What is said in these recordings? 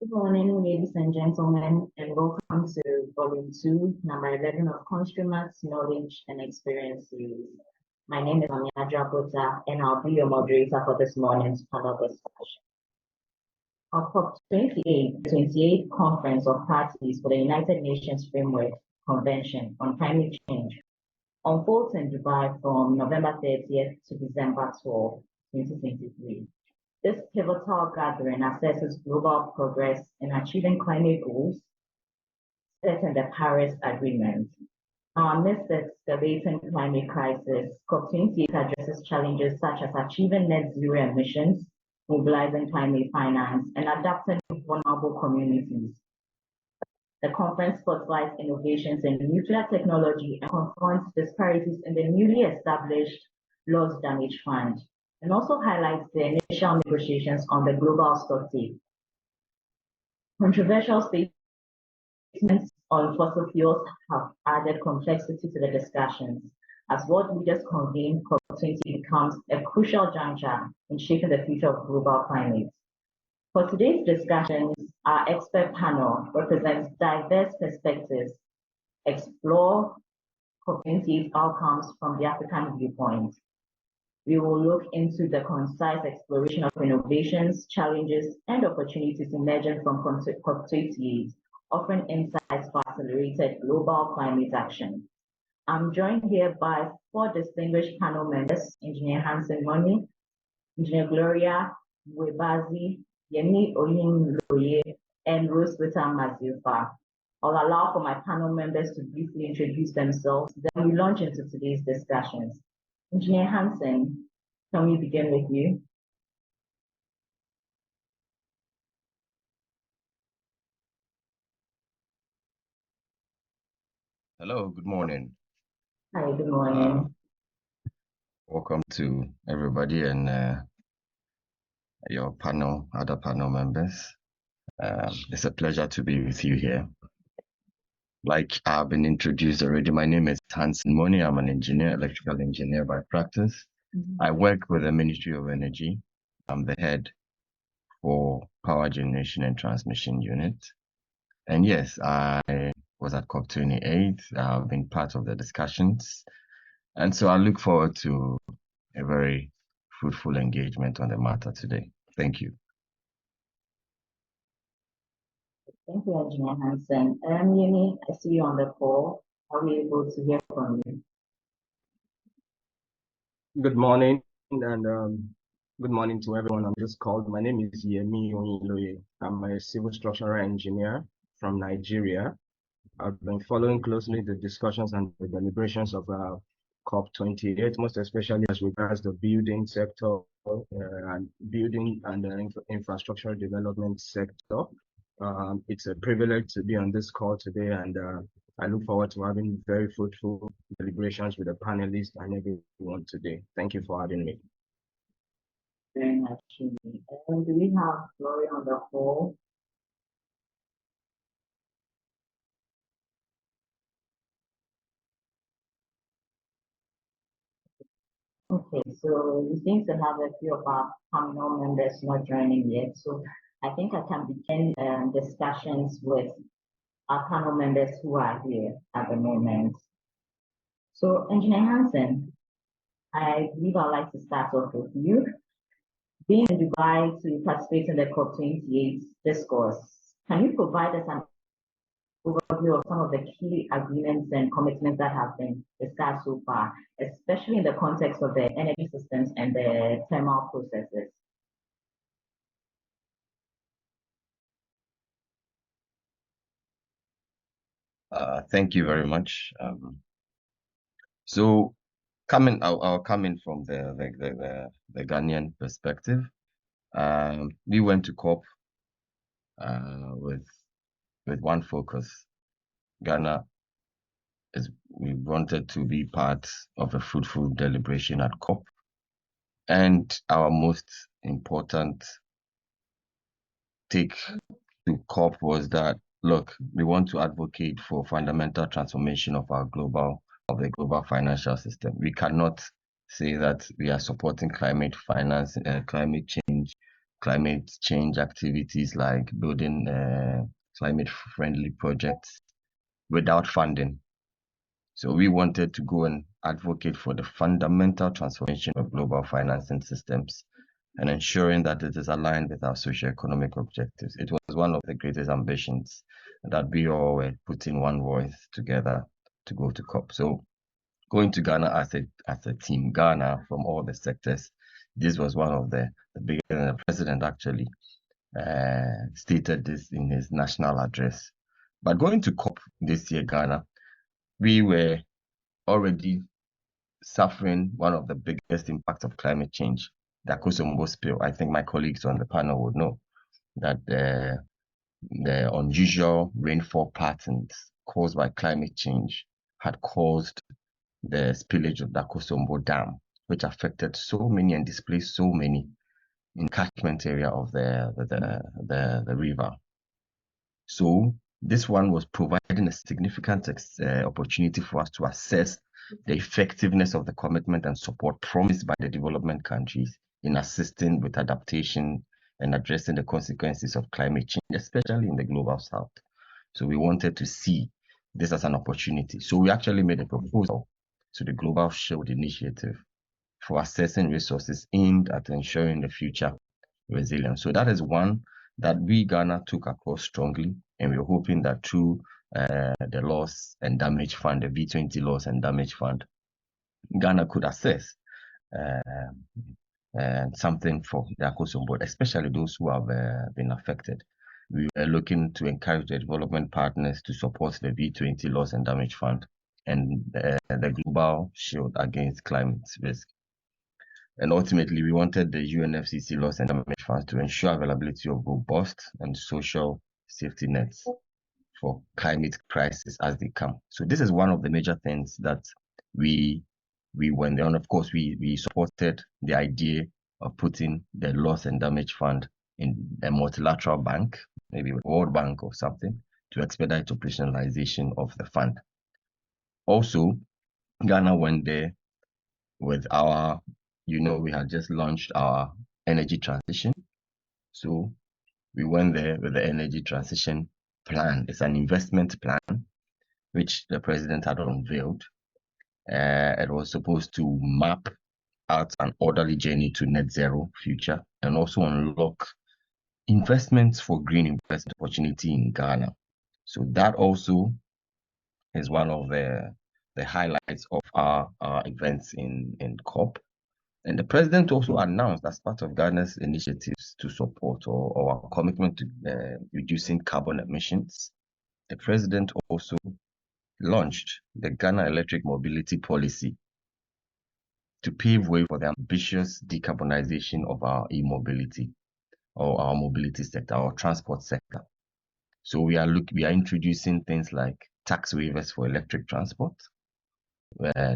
Good morning, ladies and gentlemen, and welcome to Vol.2 No.11 of Consumers, Knowledge and Experience series. My name is Amina Jabota, and I'll be your moderator for this morning's panel discussion. Our COP28, the 28th Conference of Parties for the United Nations Framework Convention on Climate Change, unfolds in Dubai from November 30th to December 12, 2023. This pivotal gathering assesses global progress in achieving climate goals set in the Paris Agreement. Amidst the escalating climate crisis, COP28 addresses challenges such as achieving net zero emissions, mobilizing climate finance, and adapting vulnerable communities. The conference spotlights innovations in nuclear technology and confronts disparities in the newly established Loss Damage Fund, and also highlights the initial negotiations on the global stocktake. Controversial statements on fossil fuels have added complexity to the discussions, as world leaders convene COP28 becomes a crucial juncture in shaping the future of global climate. For today's discussions, our expert panel represents diverse perspectives, explore COP28 outcomes from the African viewpoint. We will look into the concise exploration of innovations, challenges, and opportunities emerging from COP28, offering insights for accelerated global climate action. I'm joined here by four distinguished panel members: Engineer Hansen Moni, Engineer Gloria Webazi, Yemi Oyinloye, and Rose Maziufa. I'll allow for my panel members to briefly introduce themselves, then we launch into today's discussions. Engineer Hansen, can we begin with you? Hello, good morning. Hi, good morning. Welcome to everybody and your panel, other panel members. It's a pleasure to be with you here. Like I've been introduced already, my name is Hansen Moni. I'm an engineer, electrical engineer by practice. I work with the Ministry of Energy. I'm the head for Power Generation and Transmission Unit. And yes, I was at COP28. I've been part of the discussions. And so I look forward to a very fruitful engagement on the matter today. Thank you. Thank you, Engineer Hansen. Yemi, I see you on the call. Are we able to hear from you? Good morning, and good morning to everyone on this call. My name is Yemi Oyinloye. I'm a civil structural engineer from Nigeria. I've been following closely the discussions and the deliberations of COP28, most especially as regards the building sector and building and the infrastructure development sector. It's a privilege to be on this call today, and I look forward to having very fruitful deliberations with the panelists and everyone today. Thank you for having me. Very much. And do we have Gloria on the call? Okay, so we seem to have a few of our panel members not joining yet. So I think I can begin discussions with our panel members who are here at the moment. So Engineer Hansen, I believe I'd like to start off with you. Being in Dubai to participate in the COP28 discourse, can you provide us an overview of some of the key agreements and commitments that have been discussed so far, especially in the context of the energy systems and the thermal processes? Thank you very much. So I'll come in from the Ghanaian perspective. We went to COP with one focus. Ghana we wanted to be part of a fruitful deliberation at COP, and our most important take to COP was that, look, we want to advocate for fundamental transformation of the global financial system. We cannot say that we are supporting climate finance, climate change climate change activities like building climate-friendly projects without funding. So we wanted to go and advocate for the fundamental transformation of global financing systems and ensuring that it is aligned with our socio-economic objectives. It was one of the greatest ambitions that we all were putting one voice together to go to COP. So going to Ghana as a team Ghana from all the sectors, this was one of the biggest. The president actually stated this in his national address. But going to COP this year, Ghana, we were already suffering one of the biggest impacts of climate change, the Akosombo spill. I think my colleagues on the panel would know that the unusual rainfall patterns caused by climate change had caused the spillage of the Akosombo Dam, which affected so many and displaced so many in catchment area of the river. So this one was providing a significant opportunity for us to assess the effectiveness of the commitment and support promised by the development countries in assisting with adaptation and addressing the consequences of climate change, especially in the global south. So we wanted to see this as an opportunity. So we actually made a proposal to the Global Shield Initiative for assessing resources aimed at ensuring the future resilience. So that is one that we Ghana took across strongly, and we're hoping that through the loss and damage fund, the V20 loss and damage fund, Ghana could assess something for the Akosombo, especially those who have been affected. We are looking to encourage the development partners to support the V20 loss and damage fund and the global shield against climate risk. And ultimately, we wanted the UNFCCC loss and damage funds to ensure availability of robust and social safety nets for climate crisis as they come. So this is one of the major things that we went on. Of course, we supported the idea of putting the loss and damage fund in a multilateral bank, maybe a World Bank or something, to expedite operationalization of the fund. Also, Ghana went there with our, we had just launched our energy transition. So we went there with the energy transition plan. It's an investment plan, which the president had unveiled. It was supposed to map out an orderly journey to net zero future and also unlock investments for green investment opportunity in Ghana. So that also is one of the highlights of our events in COP. And the president also announced, as part of Ghana's initiatives to support or our commitment to reducing carbon emissions, the president also launched the Ghana Electric Mobility Policy to pave way for the ambitious decarbonization of our e-mobility or our mobility sector, our transport sector. So we are introducing things like tax waivers for electric transport,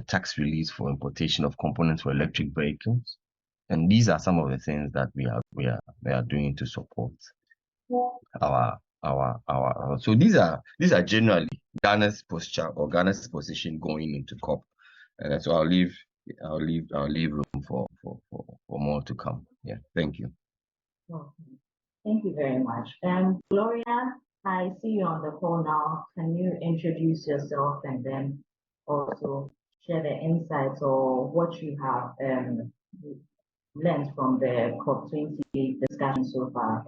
tax release for importation of components for electric vehicles. And these are some of the things that we are doing to support our so these are generally Ghana's posture or Ghana's position going into COP. And so I'll leave room for more to come. Yeah, thank you. Okay. Thank you very much. Gloria, I see you on the call now. Can you introduce yourself and then also share the insights or what you have learned from the COP28 discussion so far?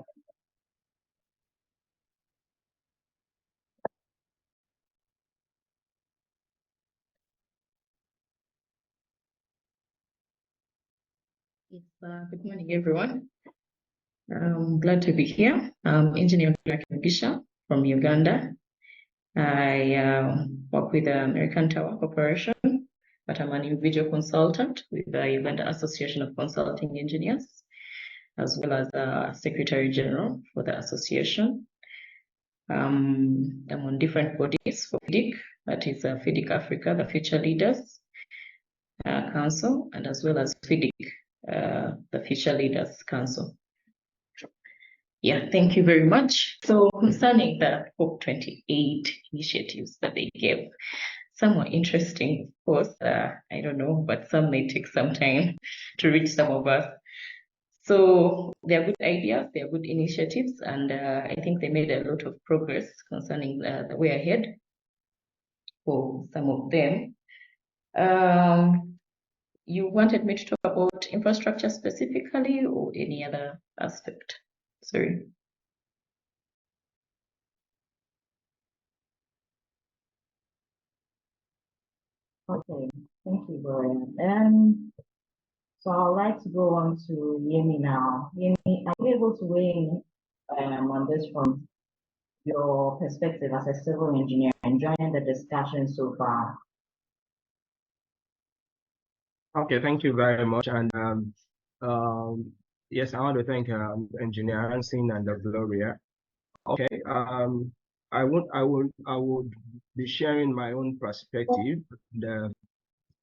Good morning, everyone. I'm glad to be here. I'm Engineer Gisha from Uganda. I work with the American Tower Corporation, but I'm an individual consultant with the Uganda Association of Consulting Engineers, as well as Secretary General for the association. I'm on different bodies for FIDIC, that is FIDIC Africa, the Future Leaders Council, and as well as FIDIC, the Future Leaders Council. Yeah, thank you very much. So concerning the COP28 initiatives that they gave, some were interesting, of course, I don't know, but some may take some time to reach some of us. So they are good ideas, they are good initiatives, and I think they made a lot of progress concerning the way ahead for some of them. You wanted me to talk about infrastructure specifically or any other aspect? Sorry. Okay, thank you, Gloria. So I'd like to go on to Yemi now. Yemi, are you able to weigh in on this from your perspective as a civil engineer and joining the discussion so far? Okay, thank you very much. And yes, I want to thank Engineer Hansen and Gloria. Okay, I would be sharing my own perspective.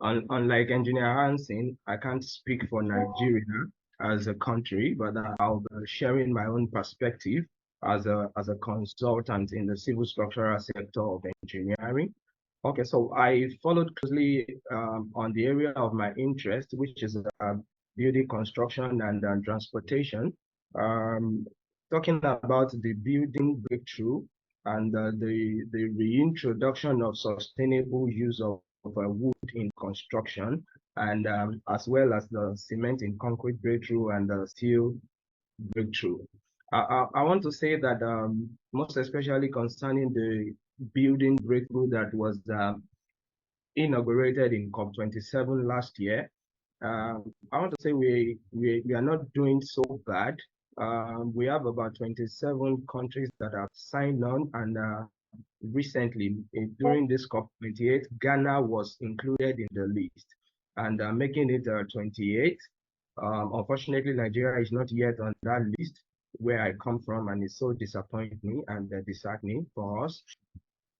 Unlike Engineer Hansen, I can't speak for Nigeria as a country, but I'll be sharing my own perspective as a consultant in the civil structural sector of engineering. Okay, so I followed closely on the area of my interest, which is building construction and transportation. Talking about the building breakthrough and the reintroduction of sustainable use of wood in construction, and as well as the cement in concrete breakthrough and the steel breakthrough. I want to say that most especially concerning the building breakthrough that was inaugurated in COP27 last year, I want to say we are not doing so bad. We have about 27 countries that have signed on, and recently during this COP28, Ghana was included in the list and making it 28. Unfortunately, Nigeria is not yet on that list where I come from, and it's so disappointing and disheartening for us.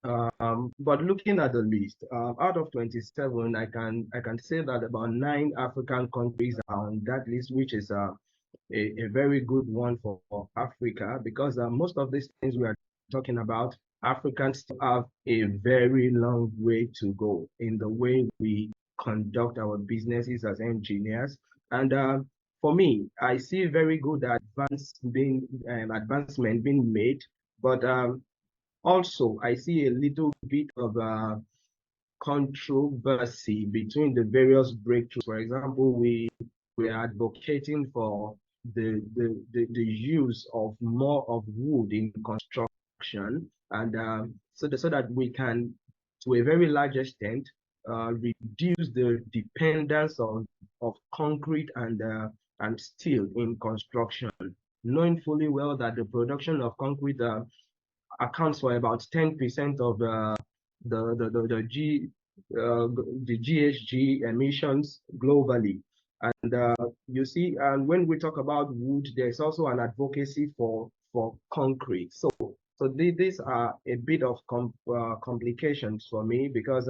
But looking at the list, out of 27, I can say that about 9 African countries are on that list, which is a very good one for Africa, because most of these things we are talking about, Africans still have a very long way to go in the way we conduct our businesses as engineers. And for me, I see very good advancement being made, but also I see a little bit of controversy between the various breakthroughs. For example, we are advocating for the use of more of wood in construction, and so that we can, to a very large extent, reduce the dependence of concrete and steel in construction, knowing fully well that the production of concrete accounts for about 10% of the GHG emissions globally. And you see, and when we talk about wood, there's also an advocacy for concrete. So these are a bit of complications for me, because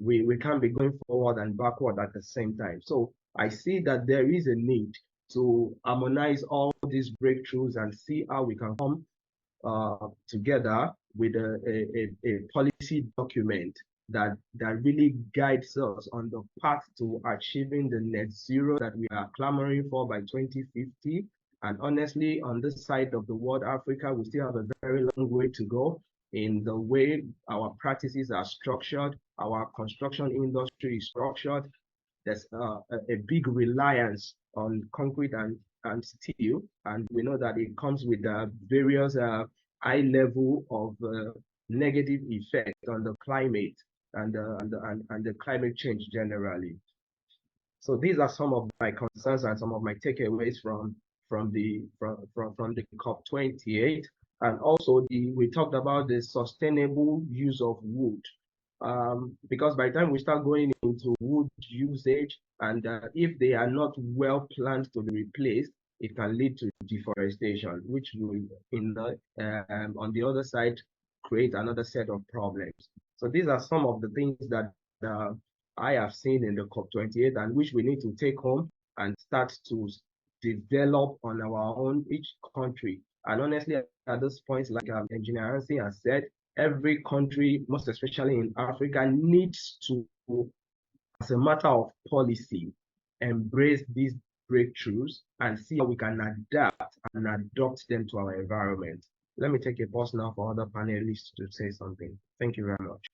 we can't be going forward and backward at the same time. So I see that there is a need to harmonize all these breakthroughs and see how we can come together with a policy document that really guides us on the path to achieving the net zero that we are clamoring for by 2050. And honestly, on this side of the world, Africa, we still have a very long way to go in the way our practices are structured, our construction industry is structured. There's a big reliance on concrete and steel, and we know that it comes with various high level of negative effect on the climate and the climate change generally. So these are some of my concerns and some of my takeaways from the COP28. And also we talked about the sustainable use of wood. Because by the time we start going into wood usage, and if they are not well planned to be replaced, it can lead to deforestation, which will, on the other side, create another set of problems. So these are some of the things that I have seen in the COP28, and which we need to take home and start to develop on our own, each country. And honestly, at this point, like Engineer Hansen has said, every country, most especially in Africa, needs to, as a matter of policy, embrace this breakthroughs and see how we can adapt and adopt them to our environment. Let me take a pause now for other panelists to say something. Thank you very much.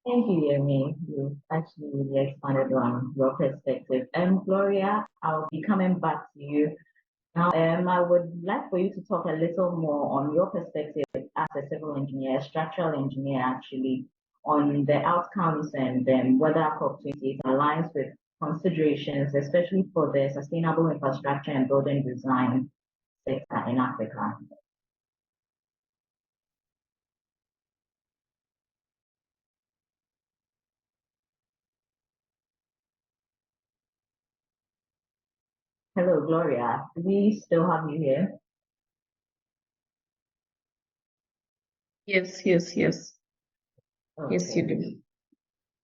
Thank you, Yemi. You actually really expanded on your perspective. And Gloria, I'll be coming back to you. Now, I would like for you to talk a little more on your perspective as a civil engineer, structural engineer, actually, on the outcomes and whether COP28 aligns with considerations, especially for the sustainable infrastructure and building design sector in Africa. Hello, Gloria. Do we still have you here? Yes, yes, yes. Okay. Yes, you do.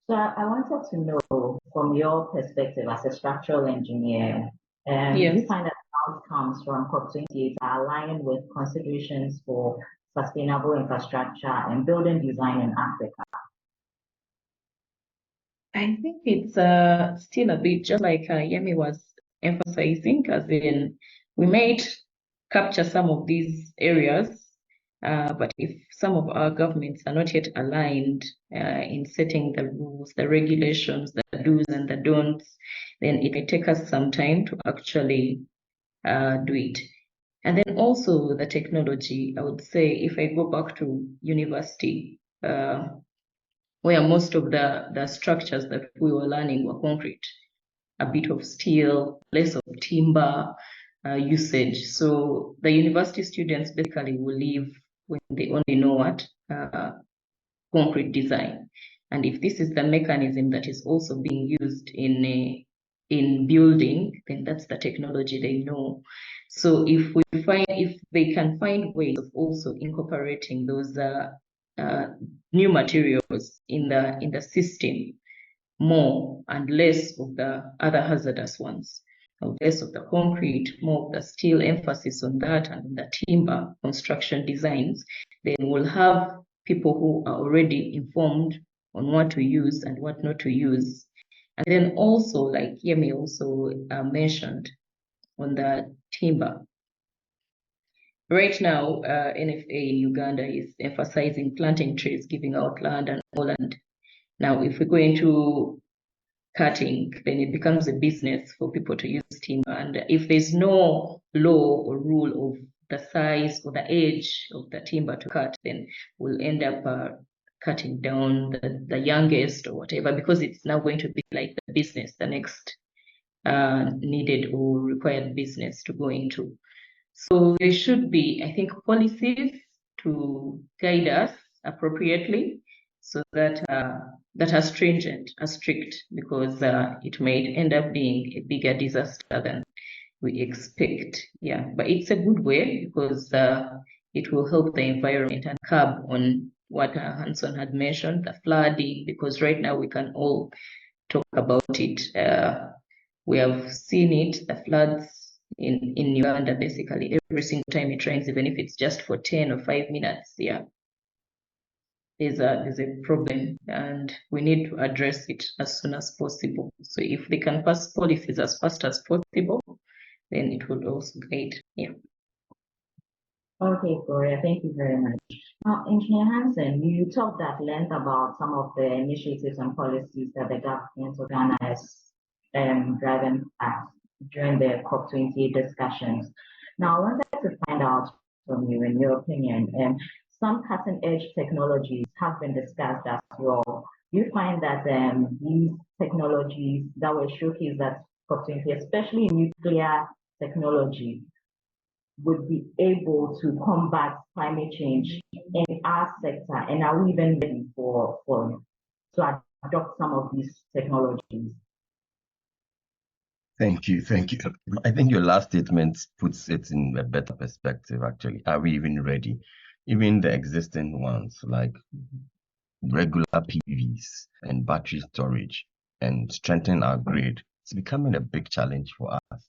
So I wanted to know from your perspective as a structural engineer, do you find that outcomes from COP28 are aligned with considerations for sustainable infrastructure and building design in Africa? I think it's still a bit just like Yemi was emphasizing, as in we might capture some of these areas, but if some of our governments are not yet aligned in setting the rules, the regulations, the do's and the don'ts, then it may take us some time to actually do it. And then also the technology, I would say, if I go back to university, where most of the structures that we were learning were concrete, a bit of steel, less of timber usage. So the university students basically will leave when they only know what concrete design. And if this is the mechanism that is also being used in building, then that's the technology they know. So if they can find ways of also incorporating those new materials in the system more and less of the other hazardous ones, less of the concrete, more of the steel, emphasis on that, and the timber construction designs, then we'll have people who are already informed on what to use and what not to use. And then also, like Yemi also mentioned on the timber, right now, NFA in Uganda is emphasizing planting trees, giving out land and all. And now, if we go into cutting, then it becomes a business for people to use timber. And if there's no law or rule of the size or the age of the timber to cut, then we'll end up cutting down the youngest or whatever, because it's now going to be like the business, the next needed or required business to go into. So there should be, I think, policies to guide us appropriately, so that that are stringent, are strict, because it may end up being a bigger disaster than we expect. Yeah, but it's a good way, because it will help the environment and curb on what Hanson had mentioned, the flooding, because right now we can all talk about it. We have seen it, the floods in Uganda, basically every single time it rains, even if it's just for 10 or 5 minutes. Yeah, there's a problem, and we need to address it as soon as possible. So if they can pass policies as fast as possible, then it would also guide. Yeah. Okay, Gloria, thank you very much. Now, Engineer Hansen, you talked at length about some of the initiatives and policies that the government of Ghana is driving at during the COP28 discussions. Now, I wanted to find out from you, in your opinion, some cutting-edge technologies have been discussed as well. Do you find that these technologies that were showcased at COP28, especially nuclear technology, would be able to combat climate change in our sector, and are we even ready to adopt some of these technologies? Thank you. I think your last statement puts it in a better perspective, actually. Are we even ready? Even the existing ones, like regular PVs and battery storage and strengthening our grid, it's becoming a big challenge for us.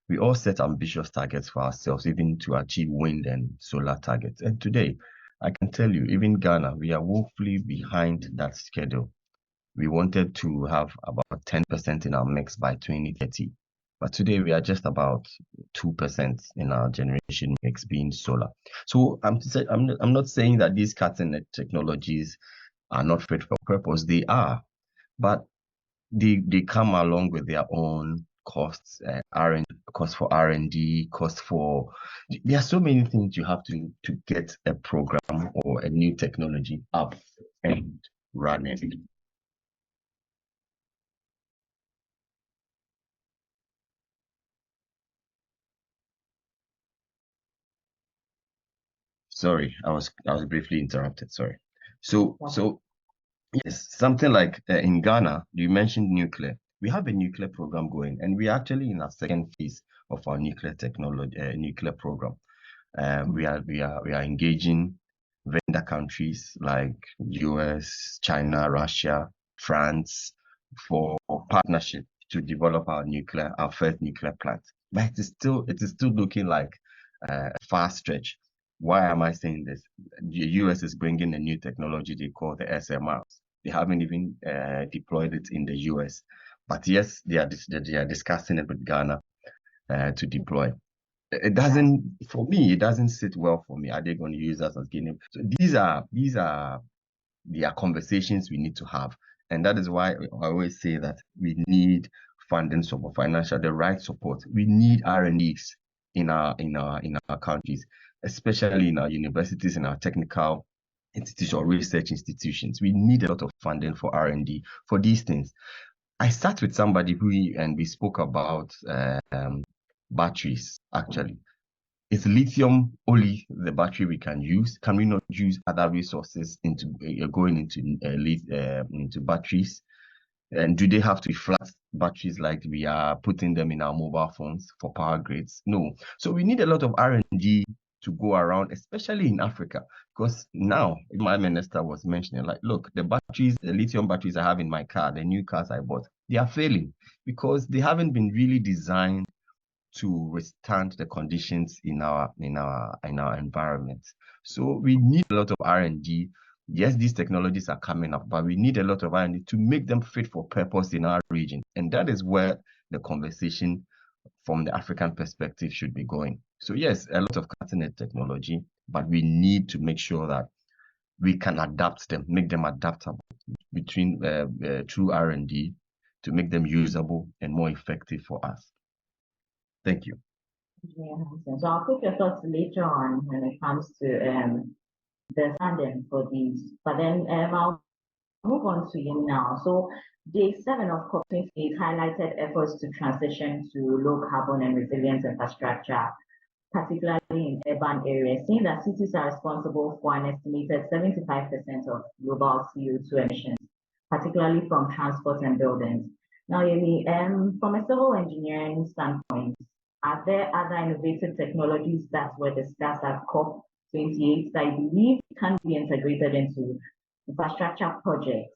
We all set ambitious targets for ourselves, even to achieve wind and solar targets. And today, I can tell you, even Ghana, we are woefully behind that schedule. We wanted to have about 10% in our mix by 2030. But today we are just about 2% in our generation mix being solar. So I'm not saying that these cutting-edge technologies are not fit for purpose. They are, but they come along with their own costs, cost for R&D, cost for. There are so many things you have to get a program or a new technology up and running. Sorry, I was briefly interrupted. Sorry. So yes, something like in Ghana, you mentioned nuclear. We have a nuclear program going, and we are actually in our second phase of our nuclear technology, nuclear program. We are engaging vendor countries like US, China, Russia, France for partnership to develop our first nuclear plant. But it is still looking like a far stretch. Why am I saying this? The US is bringing a new technology they call the SMRs. They haven't even deployed it in the US, but yes, they are discussing it with Ghana to deploy. It doesn't, for me, it doesn't sit well for me. Are they going to use us as guinea? So these are conversations we need to have, and that is why I always say that we need funding support, the right support. We need R&Ds in our countries, especially in our universities and our technical institutions or research institutions. We need a lot of funding for R&D for these things. I sat with somebody and we spoke about batteries. Actually, is lithium only the battery we can use? Can we not use other resources into going into batteries? And do they have to be flat batteries like we are putting them in our mobile phones for power grids? No. So we need a lot of R&D to go around, especially in Africa, because now my minister was mentioning, like, look, the lithium batteries I have in my car, the new cars I bought, they are failing because they haven't been really designed to withstand the conditions in our environment. So we need a lot of R&D. Yes, these technologies are coming up, but we need a lot of R&D to make them fit for purpose in our region. And that is where the conversation from the African perspective should be going. So yes, a lot of cutting-edge technology, but we need to make sure that we can adapt them, make them adaptable between through R&D to make them usable and more effective for us. Thank you. Yeah, so I'll take your thoughts later on when it comes to the funding for these. But then I'll move on to you now. So Day 7 of COP28 highlighted efforts to transition to low carbon and resilient infrastructure, particularly in urban areas, saying that cities are responsible for an estimated 75% of global CO2 emissions, particularly from transport and buildings. Now, Yemi, from a civil engineering standpoint, are there other innovative technologies that were discussed at COP28 that I believe can be integrated into infrastructure projects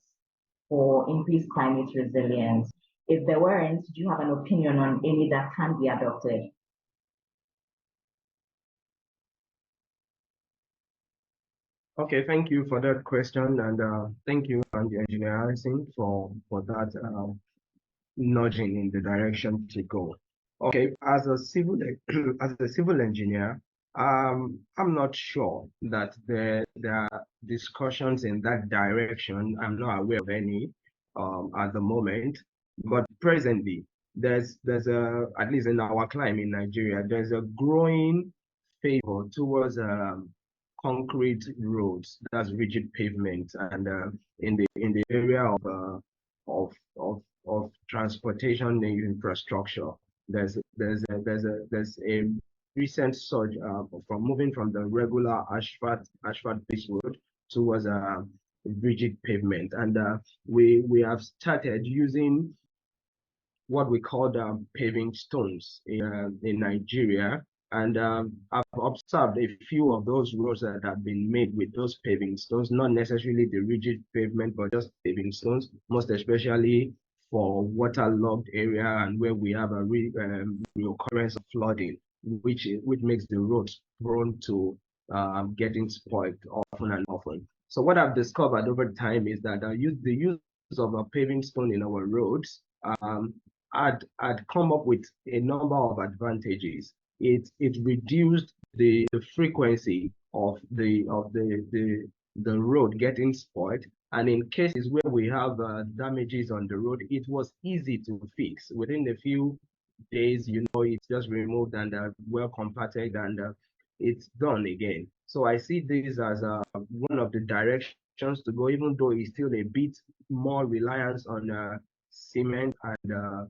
for increased climate resilience? If there weren't, do you have an opinion on any that can be adopted? Okay, thank you for that question, and thank you, Andy Engineer Harrison, for that nudging in the direction to go. Okay, as a civil engineer, I'm not sure that there are discussions in that direction. I'm not aware of any at the moment, but presently there's a, at least in our climate in Nigeria, there's a growing favor towards concrete roads, that's rigid pavement, and in the area of transportation infrastructure, there's a recent surge from moving from the regular asphalt-based road towards rigid pavement, and we have started using what we call paving stones in Nigeria. And I've observed a few of those roads that have been made with those paving stones, not necessarily the rigid pavement, but just paving stones, most especially for waterlogged area and where we have a reoccurrence of flooding, which makes the roads prone to getting spoiled often and often. So what I've discovered over time is that the use of a paving stone in our roads had come up with a number of advantages. It reduced the frequency of the road getting spoiled, and in cases where we have damages on the road, it was easy to fix within a few days. It's just removed and well compacted, and it's done again. So I see this as one of the directions to go, even though it's still a bit more reliance on cement, and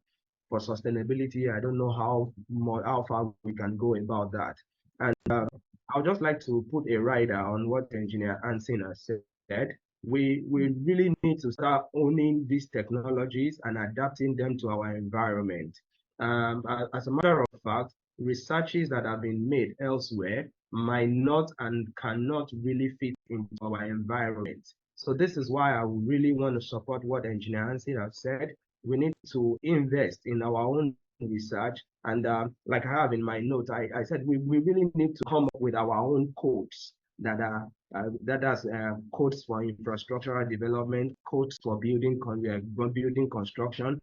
for sustainability, I don't know how far we can go about that. And I would just like to put a rider on what Engineer Anson has said. We really need to start owning these technologies and adapting them to our environment. As a matter of fact, researches that have been made elsewhere might not and cannot really fit into our environment. So this is why I really want to support what Engineer Anson has said. We need to invest in our own research, and like I have in my notes, I said we really need to come up with our own codes that are codes for infrastructural development, codes for building construction,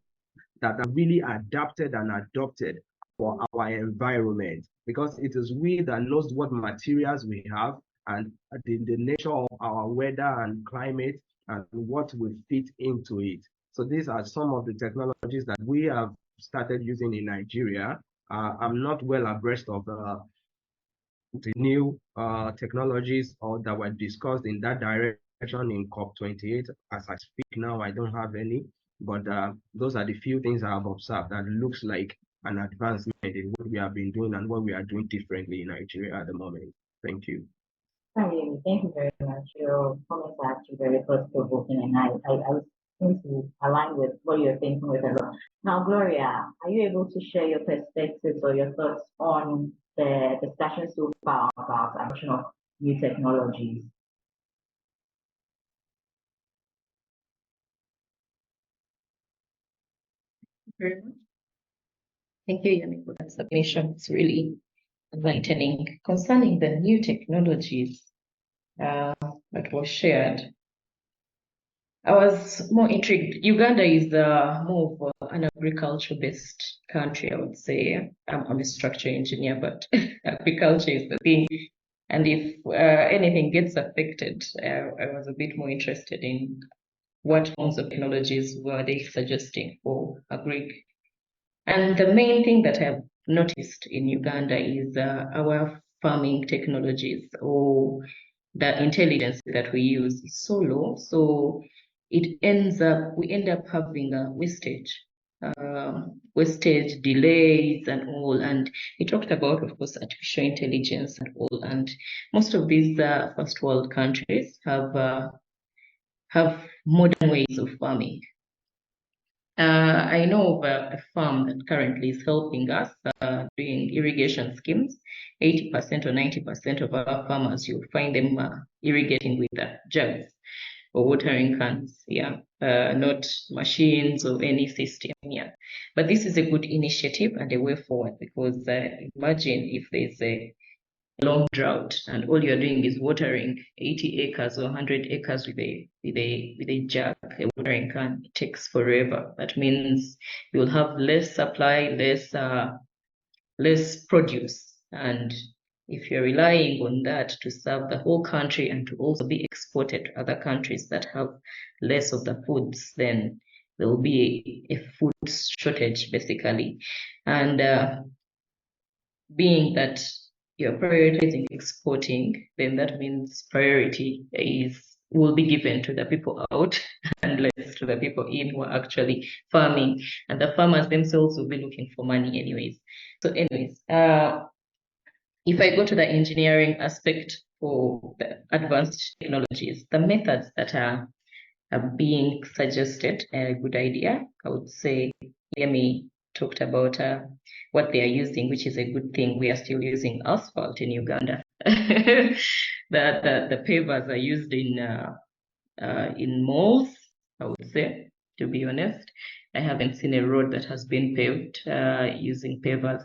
that are really adapted and adopted for our environment, because it is we that knows what materials we have and the nature of our weather and climate and what will fit into it. So these are some of the technologies that we have started using in Nigeria. I'm not well abreast of the new technologies that were discussed in that direction in COP28. As I speak now, I don't have any, but those are the few things I have observed that looks like an advancement in what we have been doing and what we are doing differently in Nigeria at the moment. Thank you. Thank you very much. Your comments are actually very thought-provoking, and I seem to align with what you're thinking with a lot. Now, Gloria, are you able to share your perspectives or your thoughts on the discussion so far about adoption of new technologies? Very much. Thank you, Yemi, for that submission. It's really enlightening. Concerning the new technologies that was shared, I was more intrigued. Uganda is more of an agriculture-based country, I would say. I'm a structural engineer, but agriculture is the thing. And if anything gets affected, I was a bit more interested in what forms of technologies were they suggesting for agri. And the main thing that I've noticed in Uganda is our farming technologies, or the intelligence that we use is so low. So we end up having a wastage, delays and all. And he talked about, of course, artificial intelligence and all. And most of these first world countries have modern ways of farming. I know of a farm that currently is helping us doing irrigation schemes. 80% or 90% of our farmers, you'll find them irrigating with jugs or watering cans, not machines or any system, But this is a good initiative and a way forward, because imagine if there's a long drought and all you're doing is watering 80 acres or 100 acres with a jug, a watering can. It takes forever. That means you'll have less supply, less produce. And if you're relying on that to serve the whole country and to also be exported to other countries that have less of the foods, then there will be a food shortage, basically. And being that you're prioritizing exporting, then that means priority will be given to the people out and less to the people in who are actually farming. And the farmers themselves will be looking for money anyways. So anyways, if I go to the engineering aspect for the advanced technologies, the methods that are being suggested are a good idea. I would say Yemi talked about what they are using, which is a good thing. We are still using asphalt in Uganda. the pavers are used in malls, I would say, to be honest. I haven't seen a road that has been paved using pavers.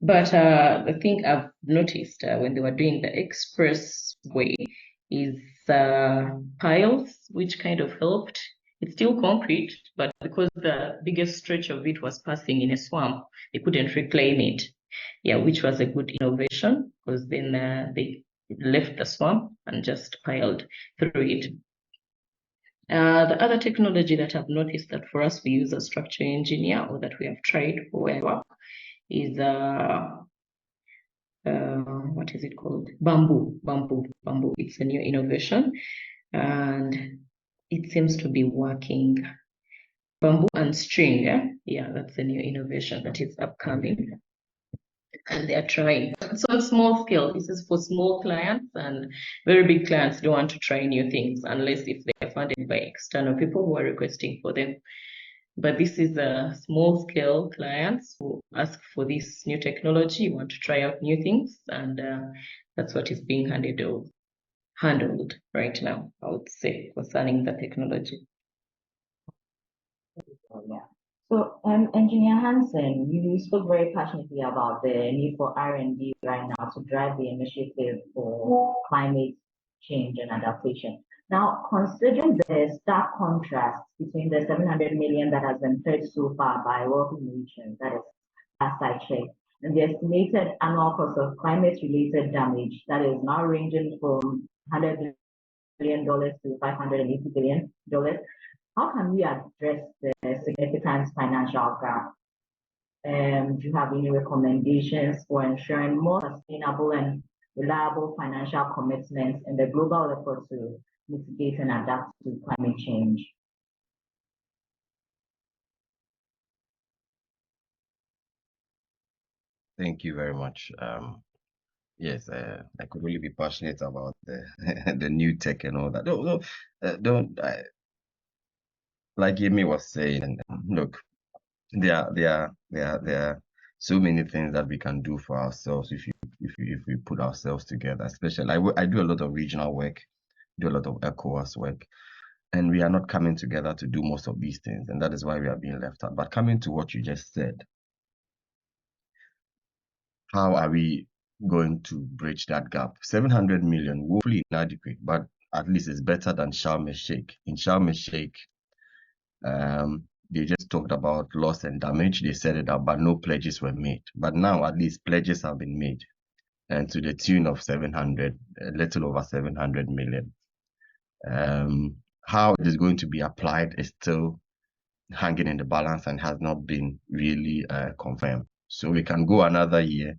But the thing I've noticed when they were doing the expressway is piles, which kind of helped It's still concrete, but because the biggest stretch of it was passing in a swamp, they couldn't reclaim it. Yeah, which was a good innovation, because then they left the swamp and just piled through it. The other technology that I've noticed that for us we use a structural engineer, or that we have tried for where I work, is what is it called? Bamboo. It's a new innovation, and it seems to be working. Bamboo and string, yeah, that's a new innovation that is upcoming, and they are trying. It's on small scale. This is for small clients, and very big clients don't want to try new things unless if they are funded by external people who are requesting for them. But this is a small scale clients who ask for this new technology, want to try out new things, and that's what is being handled right now, I would say, concerning the technology. Yeah. So, Engineer Hansen, you spoke very passionately about the need for R&D right now to drive the initiative for climate change and adaptation. Now, considering the stark contrast between the 700 million that has been pledged so far by wealthy nations, that is last I checked, and the estimated annual cost of climate-related damage that is now ranging from $100 billion to $580 billion, how can we address the significant financial gap? Do you have any recommendations for ensuring more sustainable and reliable financial commitments in the global effort to mitigate and adapt to climate change? Thank you very much. Yes, I could really be passionate about the the new tech and all that. Don't like Yemi was saying. And look, there are so many things that we can do for ourselves if we put ourselves together. Especially, I do a lot of regional work, do a lot of ECOWAS work, and we are not coming together to do most of these things, and that is why we are being left out. But coming to what you just said, how are we going to bridge that gap? 700 million, woefully inadequate, but at least it's better than Sharm el-Sheikh. In Sharm el-Sheikh, they just talked about loss and damage. They set it up, but no pledges were made. But now at least pledges have been made, and to the tune of 700, a little over 700 million. How it is going to be applied is still hanging in the balance and has not been really confirmed. So we can go another year,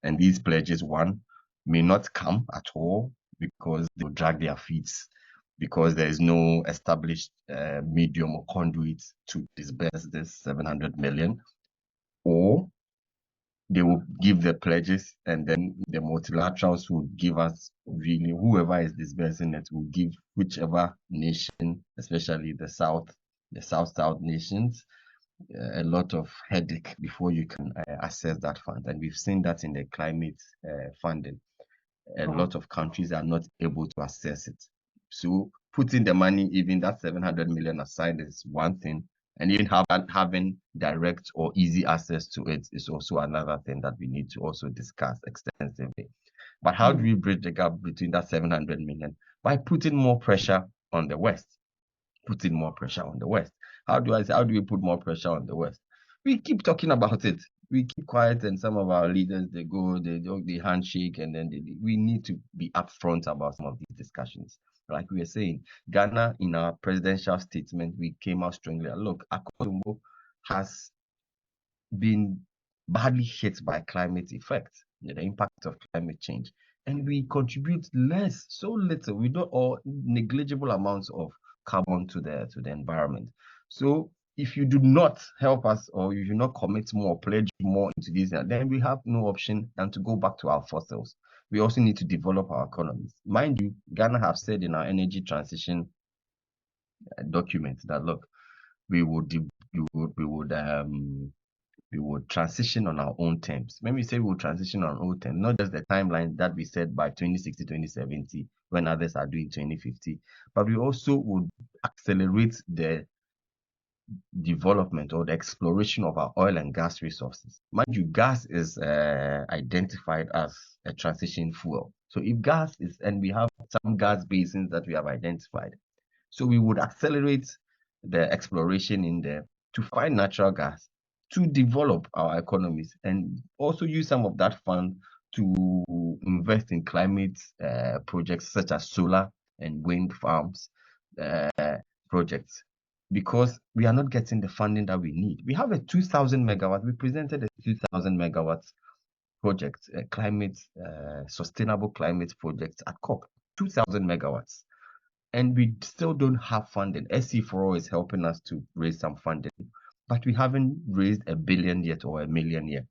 and these pledges, one, may not come at all because they'll drag their feet, because there is no established medium or conduit to disburse this 700 million, or they will give the pledges and then the multilaterals will give us, really, whoever is disbursing it will give whichever nation, especially the South nations, a lot of headache before you can access that fund. And we've seen that in the climate funding. A lot of countries are not able to access it. So putting the money, even that 700 million aside, is one thing, and even having direct or easy access to it is also another thing that we need to also discuss extensively. But how do we bridge the gap between that 700 million? By putting more pressure on the West. Putting more pressure on the West. How do we put more pressure on the West? We keep talking about it. We keep quiet, and some of our leaders, they do the handshake, and then we need to be upfront about some of these discussions. Like we were saying, Ghana, in our presidential statement, we came out strongly. Look, Akosombo has been badly hit by climate effects, the impact of climate change, and we contribute so little, we don't, or negligible amounts of carbon to the environment. So if you do not help us, or you do not commit more, pledge more into this, then we have no option than to go back to our fossils. We also need to develop our economies. Mind you, Ghana have said in our energy transition document that, look, we would transition on our own terms. When we say we'll transition on our own terms, not just the timeline that we set by 2060, 2070, when others are doing 2050, but we also would accelerate the development or the exploration of our oil and gas resources. Mind you, gas is identified as a transition fuel. So if gas is, and we have some gas basins that we have identified, so we would accelerate the exploration in there to find natural gas, to develop our economies, and also use some of that fund to invest in climate projects such as solar and wind farms projects, because we are not getting the funding that we need. We have a 2,000 megawatts. We presented a 2,000 megawatts project, a climate sustainable climate project at COP, 2,000 megawatts. And we still don't have funding. SC4O is helping us to raise some funding, but we haven't raised $1 billion yet or $1 million yet.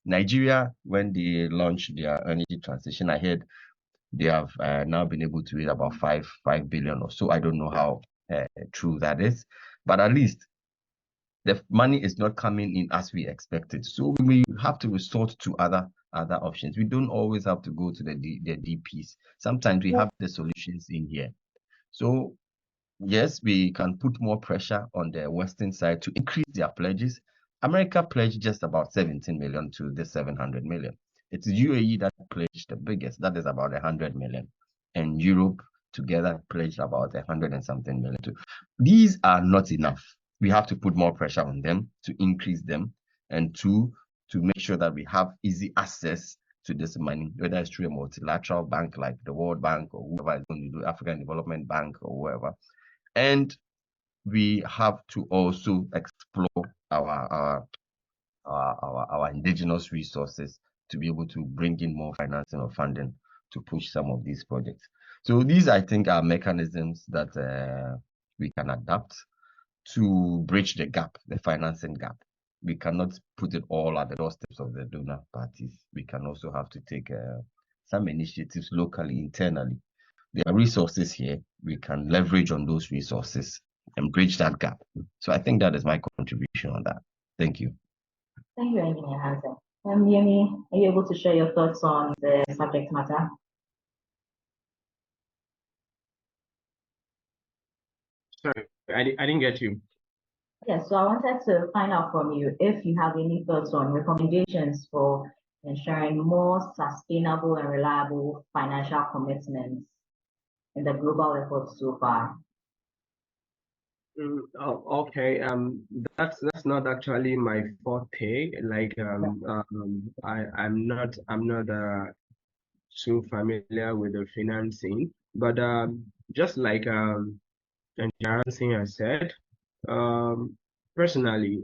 Nigeria, when they launched their energy transition, I heard they have now been able to raise about 5 billion or so. I don't know how true that is, but at least the money is not coming in as we expected. So we have to resort to other options. We don't always have to go to the DPs. Sometimes we have the solutions in here. So yes, we can put more pressure on the Western side to increase their pledges. America pledged just about 17 million to the 700 million. It's UAE that pledged the biggest, that is about 100 million. And Europe together pledged about 100 and something million too. These are not enough. We have to put more pressure on them to increase them, and to make sure that we have easy access to this money, whether it's through a multilateral bank like the World Bank or whoever is going to do, African Development Bank or whoever. And we have to also explore our indigenous resources to be able to bring in more financing or funding to push some of these projects. So these, I think, are mechanisms that we can adapt to bridge the gap, the financing gap. We cannot put it all at the doorsteps of the donor parties. We can also have to take some initiatives locally, internally. There are resources here. We can leverage on those resources and bridge that gap. So I think that is my contribution on that. Thank you. Thank you, Engineer Hansen. Yemi, are you able to share your thoughts on the subject matter? Sorry, I didn't get you. Yes, so I wanted to find out from you if you have any thoughts on recommendations for ensuring more sustainable and reliable financial commitments in the global efforts so far. Okay. That's not actually my forte. Like, I'm not too familiar with the financing, but just like Engineer Hansen has said, personally,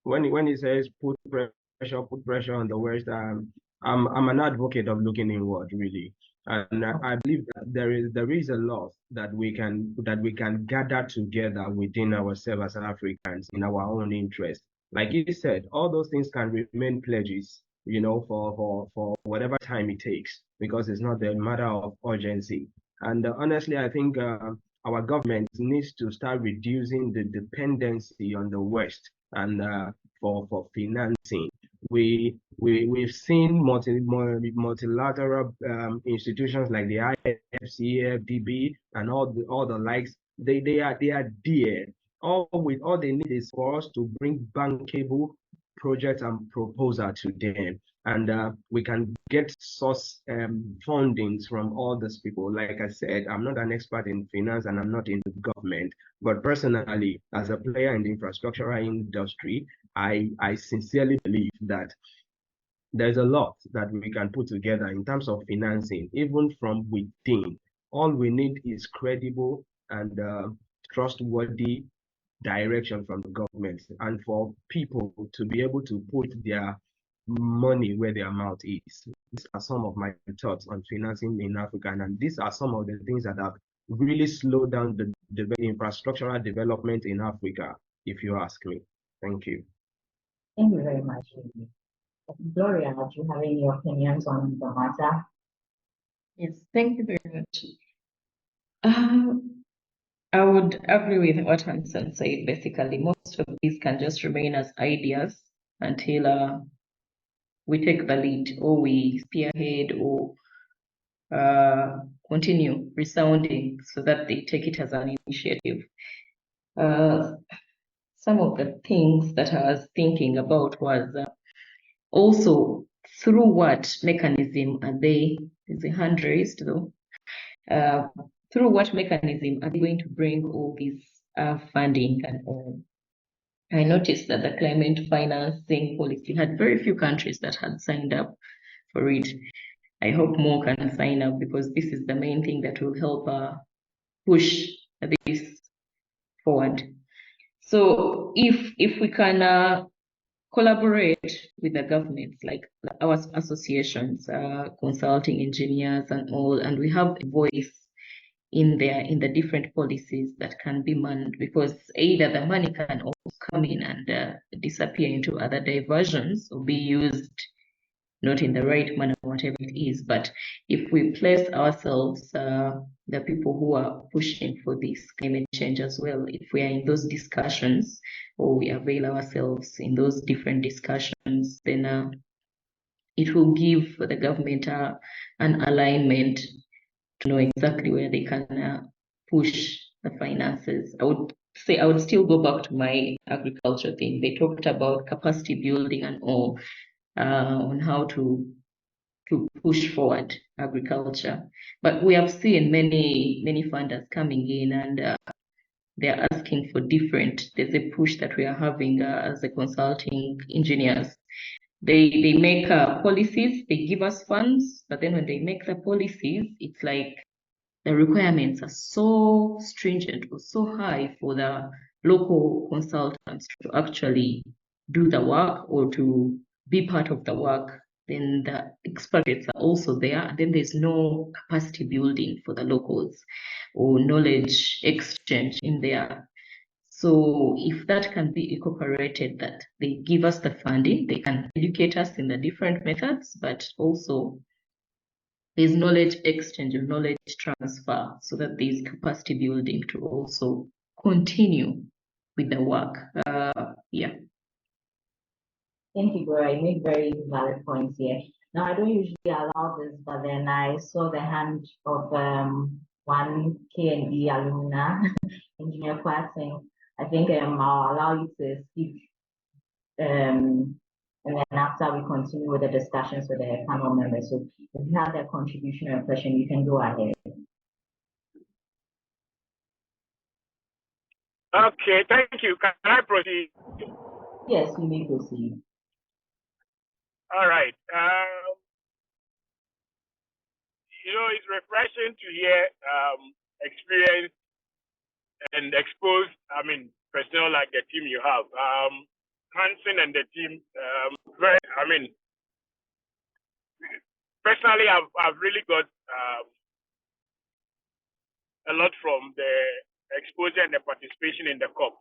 when he says put pressure on the West, I'm an advocate of looking inward, really. And I believe that there is a lot that we can gather together within ourselves as Africans in our own interest. Like you said, all those things can remain pledges, you know, for whatever time it takes, because it's not a matter of urgency. And honestly, I think our government needs to start reducing the dependency on the West and for financing. We've seen multilateral institutions like the IFC, FDB, and all the likes. They are there. All they need is for us to bring bankable projects and proposal to them, and we can get source fundings from all these people. Like I said, I'm not an expert in finance and I'm not in the government, but personally, as a player in the infrastructural industry, I sincerely believe that there's a lot that we can put together in terms of financing, even from within. All we need is credible and trustworthy direction from the government, and for people to be able to put their money where their mouth is. These are some of my thoughts on financing in Africa, and these are some of the things that have really slowed down the infrastructural development in Africa, if you ask me. Thank you. Thank you very much, Amy. Gloria, do you have any opinions on the matter? Yes, thank you very much. I would agree with what Hansen said. Basically, most of these can just remain as ideas until we take the lead, or we spearhead, or continue resounding so that they take it as an initiative. Some of the things that I was thinking about was also through what mechanism are they? There's a hand raised though. Through what mechanism are they going to bring all these funding and all. I noticed that the climate financing policy had very few countries that had signed up for it. I hope more can sign up because this is the main thing that will help push this forward. So if we can collaborate with the governments, like our associations, consulting engineers and all, and we have a voice in the different policies that can be manned, because either the money can also come in and disappear into other diversions or be used not in the right manner, whatever it is. But if we place ourselves, the people who are pushing for this climate change as well, if we are in those discussions or we avail ourselves in those different discussions, then it will give the government an alignment to know exactly where they can push the finances. I would still go back to my agriculture thing. They talked about capacity building and all, on how to push forward agriculture. But we have seen many funders coming in and they're asking for different. There's a push that we are having as a consulting engineers. They make policies, they give us funds, but then when they make the policies, it's like the requirements are so stringent or so high for the local consultants to actually do the work or to be part of the work. Then the experts are also there. Then there's no capacity building for the locals or knowledge exchange in there. So if that can be incorporated, that they give us the funding, they can educate us in the different methods, but also there's knowledge exchange or knowledge transfer so that there's capacity building to also continue with the work. Yeah. Thank you, Gloria. You make very valid points here. Now, I don't usually allow this, but then I saw the hand of one K&E alumna, Engineer Kwatsing. I think I'll allow you to speak, and then after we continue with the discussions with the panel members. So if you have a contribution or a question, you can go ahead. Okay, thank you. Can I proceed? Yes, you may proceed. All right. It's refreshing to hear experience and expose, personnel like the team you have. Hansen and the team, personally, I've really got a lot from the exposure and the participation in the COP.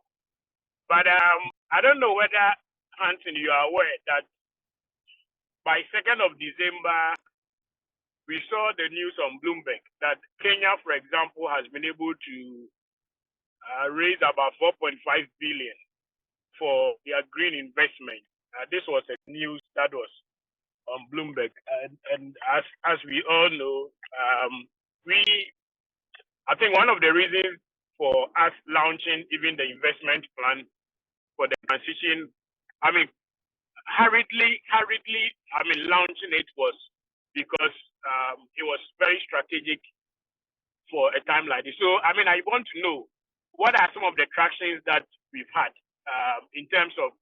But I don't know whether, Hansen, you are aware that by 2nd of December, we saw the news on Bloomberg that Kenya, for example, has been able to raise about 4.5 billion for their green investment. This was a news that was on Bloomberg, and as we all know, I think one of the reasons for us launching even the investment plan for the transition, hurriedly, launching it was because it was very strategic for a time like this. So, I want to know what are some of the tractions that we've had in terms of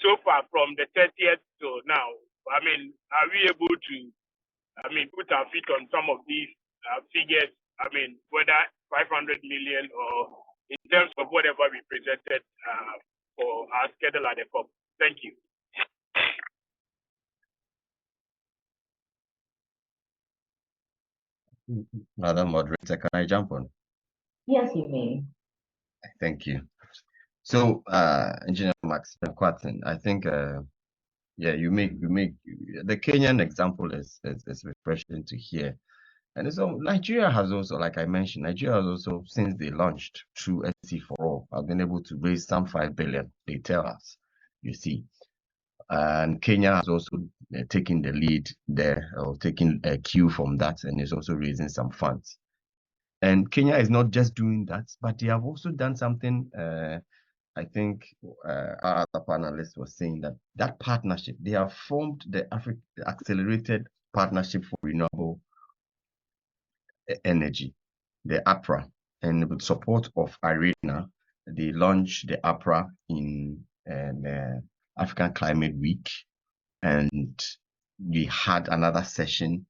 so far from the 30th to now. Are we able to, put our feet on some of these figures? Whether 500 million or in terms of whatever we presented for our schedule at the COP. Thank you. Madam Moderator, can I jump on? Yes, you may. Thank you. So, Engineer Max Kwatin, I think, you make the Kenyan example is refreshing to hear. And so Nigeria has also, like I mentioned, Nigeria has also, since they launched through SC for All, have been able to raise some 5 billion, they tell us, you see. And Kenya has also taken the lead there, or taking a cue from that, and is also raising some funds. And Kenya is not just doing that, but they have also done something. I think our other panelist was saying that partnership, they have formed the Accelerated Partnership for Renewable Energy. the APRA, and with support of Arena, they launched the APRA in African Climate Week, and we had another session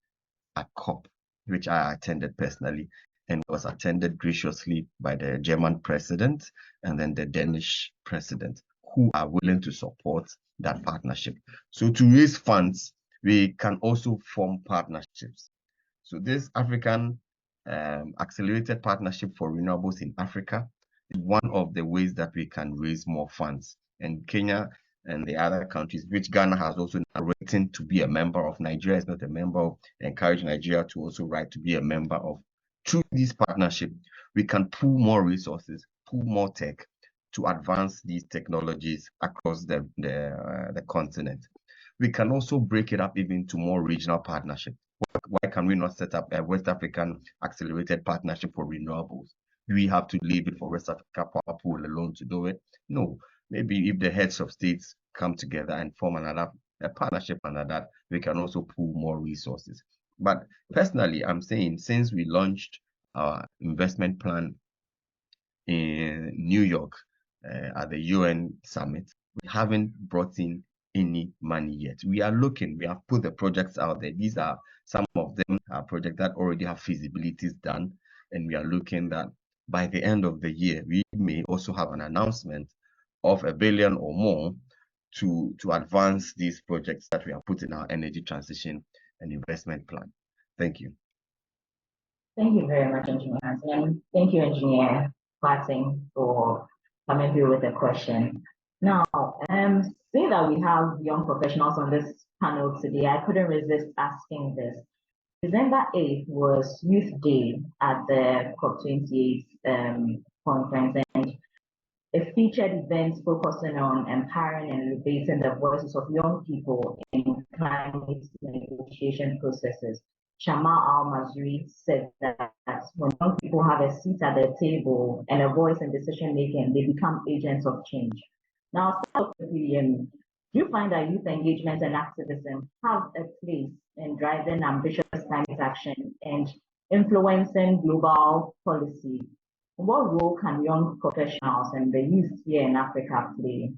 at COP, which I attended personally, and was attended graciously by the German president and then the Danish president, who are willing to support that partnership. So to raise funds, we can also form partnerships. So this African Accelerated Partnership for Renewables in Africa is one of the ways that we can raise more funds. And Kenya and the other countries, which Ghana has also now written to be a member of, Nigeria is not a member of, encourage Nigeria to also write to be a member of. Through this partnership, we can pool more resources, pool more tech to advance these technologies across the continent. We can also break it up even to more regional partnerships. Why can we not set up a West African Accelerated Partnership for Renewables? Do we have to leave it for West Africa Power Pool alone to do it? No. Maybe if the heads of states come together and form a partnership under that, we can also pool more resources. But personally, I'm saying since we launched our investment plan in New York at the UN summit, we haven't brought in any money yet. We are looking, we have put the projects out there. These are some of them are projects that already have feasibilities done, and we are looking that by the end of the year, we may also have an announcement of $1 billion or more to advance these projects that we have put in our energy transition and investment plan. Thank you. Thank you very much, Engineer Hansen, and thank you, Engineer Patting, for coming through with a question. Now, seeing that we have young professionals on this panel today, I couldn't resist asking this. December 8th was Youth Day at the COP28 conference, and it featured events focusing on empowering and elevating the voices of young people in climate negotiation processes. Shamal Al-Mazri said that when young people have a seat at the table and a voice in decision making, they become agents of change. Now, do you find that youth engagement and activism have a place in driving ambitious climate action and influencing global policy? What role can young professionals and the youth here in Africa play?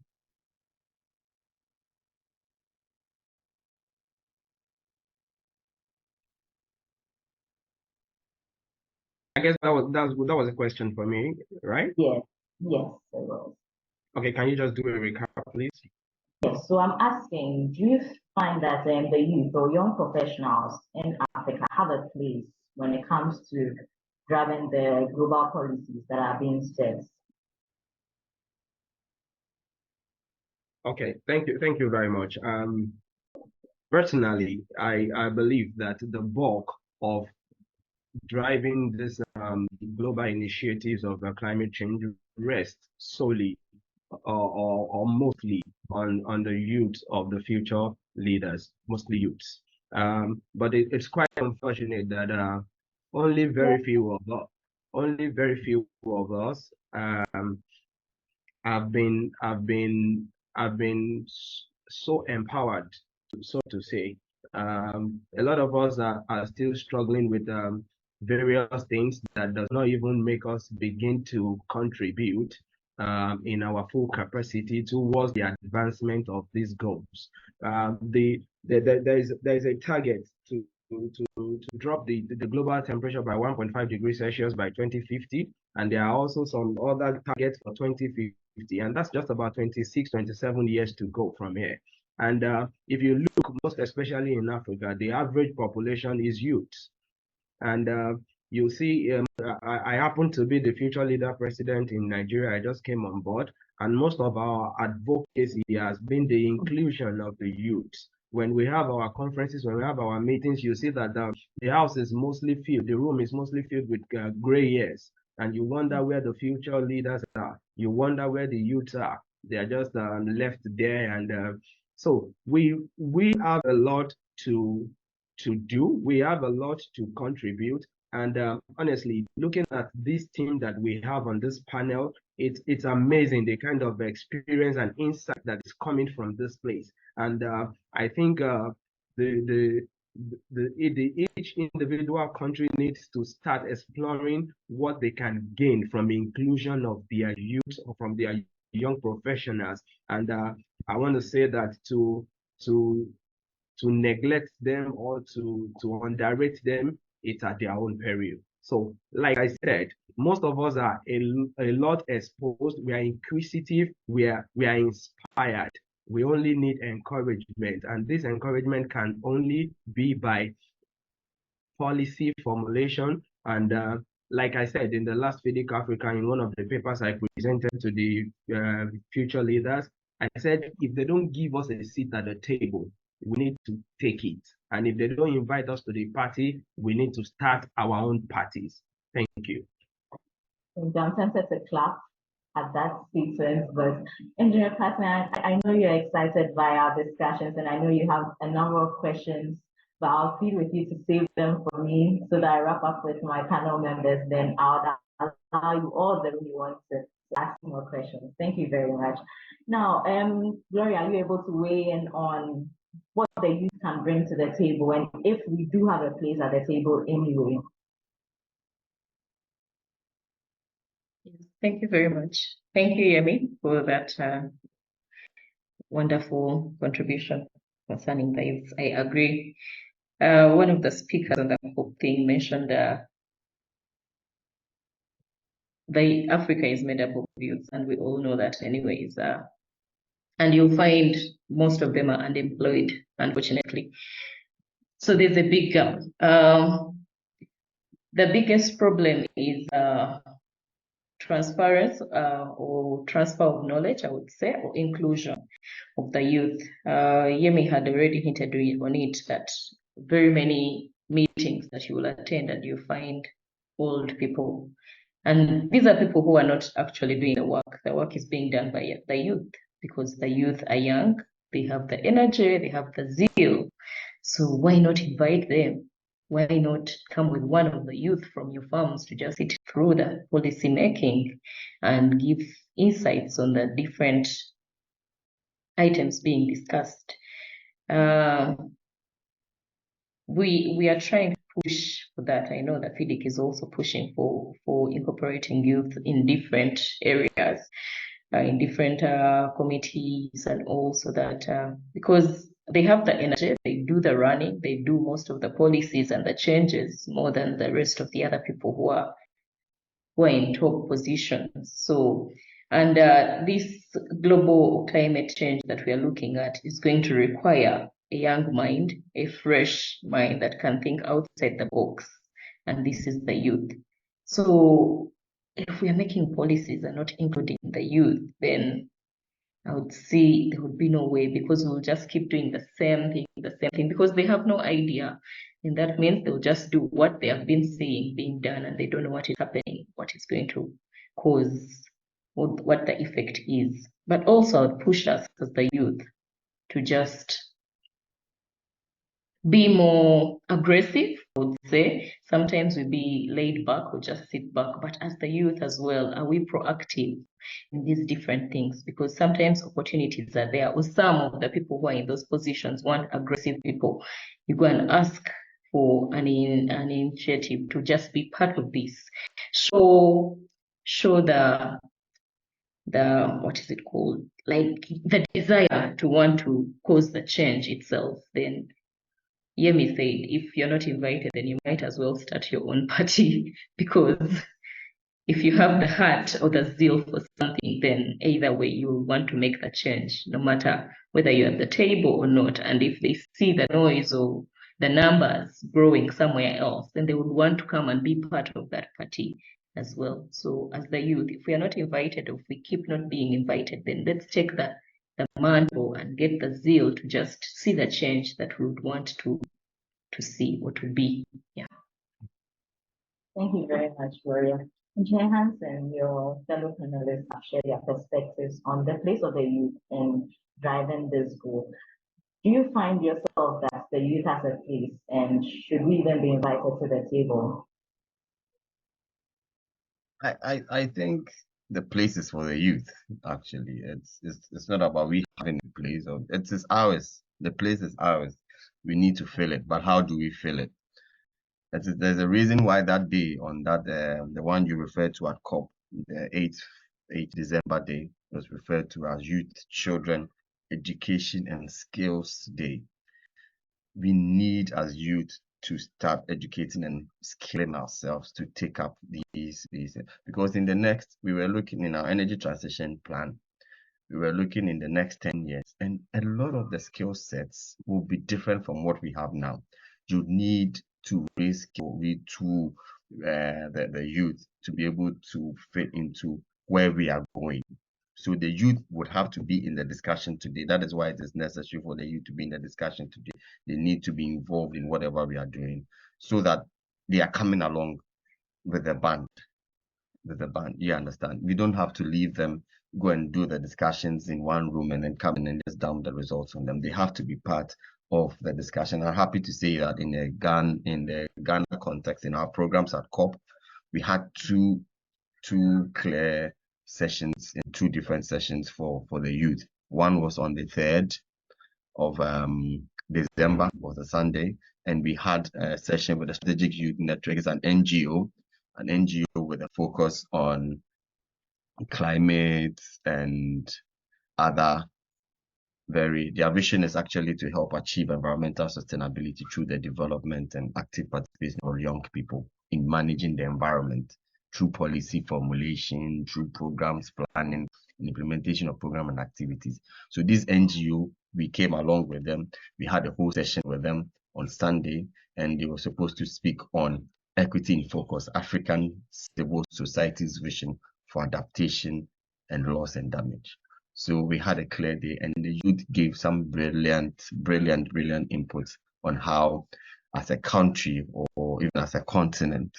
I guess that was a question for me, right? Yes, it was. Okay, can you just do a recap, please? Yes, so I'm asking, do you find that the youth or young professionals in Africa have a place when it comes to driving the global policies that are being set? Okay, thank you very much. Personally, I believe that the bulk of driving this global initiatives of climate change rests solely or mostly on the youth of the future leaders, mostly youths. But it's quite unfortunate that only very few of us have been so empowered, so to say. A lot of us are still struggling with various things that does not even make us begin to contribute in our full capacity towards the advancement of these goals. There is a target to drop the global temperature by 1.5 degrees Celsius by 2050, and there are also some other targets for 2050, and that's just about 26, 27 years to go from here. And if you look, most especially in Africa, the average population is youth. And you see, I happen to be the future leader president in Nigeria. I just came on board, and most of our advocacy has been the inclusion of the youth. When we have our conferences, when we have our meetings, you see that the house is mostly filled, the room is mostly filled with gray hairs, and you wonder where the future leaders are. You wonder where the youths are. They are just left there, and so we have a lot to do. We have a lot to contribute. And honestly, looking at this team that we have on this panel, it's amazing the kind of experience and insight that is coming from this place. And I think the each individual country needs to start exploring what they can gain from the inclusion of their youth or from their young professionals. And I want to say that to neglect them or to underrate them, it's at their own peril. So, like I said, most of us are a lot exposed. We are inquisitive. We are inspired. We only need encouragement, and this encouragement can only be by policy formulation. And like I said, in the last FIDIC Africa, in one of the papers I presented to the future leaders, I said, if they don't give us a seat at the table, we need to take it. And if they don't invite us to the party, we need to start our own parties. Thank you. I'm tempted to clap at that statement, but Engineer Passman, I know you're excited by our discussions, and I know you have a number of questions, but I'll plead with you to save them for me so that I wrap up with my panel members. Then I'll allow you all the really want to ask more questions. Thank you very much. Now, Gloria, are you able to weigh in on what the youth can bring to the table, and if we do have a place at the table anyway? Thank you very much. Thank you, Yemi, for that wonderful contribution concerning the youth. I agree. One of the speakers on the COP thing mentioned the Africa is made up of youth, and we all know that anyways. And you'll find most of them are unemployed, unfortunately. So there's a big gap. The biggest problem is transference or transfer of knowledge, I would say, or inclusion of the youth. Yemi had already hinted on it, that very many meetings that you will attend and you find old people. And these are people who are not actually doing the work. The work is being done by the youth, because the youth are young, they have the energy, they have the zeal. So why not invite them? Why not come with one of the youth from your farms to just sit through the policy making and give insights on the different items being discussed? We are trying to push for that. I know that FIDIC is also pushing for incorporating youth in different areas, in different committees, and also that because they have the energy, they do the running, they do most of the policies and the changes more than the rest of the other people who are in top positions. So, and this global climate change that we are looking at is going to require a young mind, a fresh mind that can think outside the box. And this is the youth. So if we are making policies and not including the youth, then I would see there would be no way, because we'll just keep doing the same thing, because they have no idea. And that means they'll just do what they have been seeing being done, and they don't know what is happening, what is going to cause, what the effect is. But also I would push us as the youth to just be more aggressive, I would say. Sometimes we be laid back or just sit back, but as the youth as well, are we proactive in these different things? Because sometimes opportunities are there, or some of the people who are in those positions want aggressive people. You go and ask for an initiative to just be part of this. Show the what is it called? Like the desire to want to cause the change itself. Then Yemi said, if you're not invited, then you might as well start your own party, because if you have the heart or the zeal for something, then either way you will want to make the change, no matter whether you're at the table or not. And if they see the noise or the numbers growing somewhere else, then they would want to come and be part of that party as well. So as the youth, if we are not invited, or if we keep not being invited, then let's take the mantle and get the zeal to just see the change that we would want to see or to be. Yeah. Thank you very much, Gloria. Engineer Hansen, your fellow panelists have shared their perspectives on the place of the youth in driving this goal. Do you find yourself that the youth has a place, and should we even be invited to the table? I think the place is for the youth. Actually, it's not about we having a place, or it is ours. The place is ours. we need to fill it. But how do we fill it? There's a reason why that day, on that the one you referred to at COP, the 8th December day, was referred to as Youth, Children, Education and Skills Day. We need as youth to start educating and skilling ourselves to take up these because in the next, we were looking in our energy transition plan, we were looking in the next 10 years, and a lot of the skill sets will be different from what we have now. You need to raise skill to the youth to be able to fit into where we are going. So the youth would have to be in the discussion today. That is why it is necessary for the youth to be in the discussion today. They need to be involved in whatever we are doing so that they are coming along with the band. You understand? We don't have to leave them go and do the discussions in one room and then come in and just dump the results on them. They have to be part of the discussion. I'm happy to say that in the Ghana context, in our programs at COP, we had two clear sessions, in 2 different sessions for the youth. One was on the 3rd of December, was a Sunday, and we had a session with the Strategic Youth Network. It's an NGO with a focus on climate and other their vision is actually to help achieve environmental sustainability through the development and active participation of young people in managing the environment through policy formulation, through programs planning, and implementation of program and activities. So this NGO, we came along with them. We had a whole session with them on Sunday, and they were supposed to speak on equity in focus, African civil society's vision for adaptation and loss and damage. So we had a clear day, and the youth gave some brilliant inputs on how, as a country or even as a continent,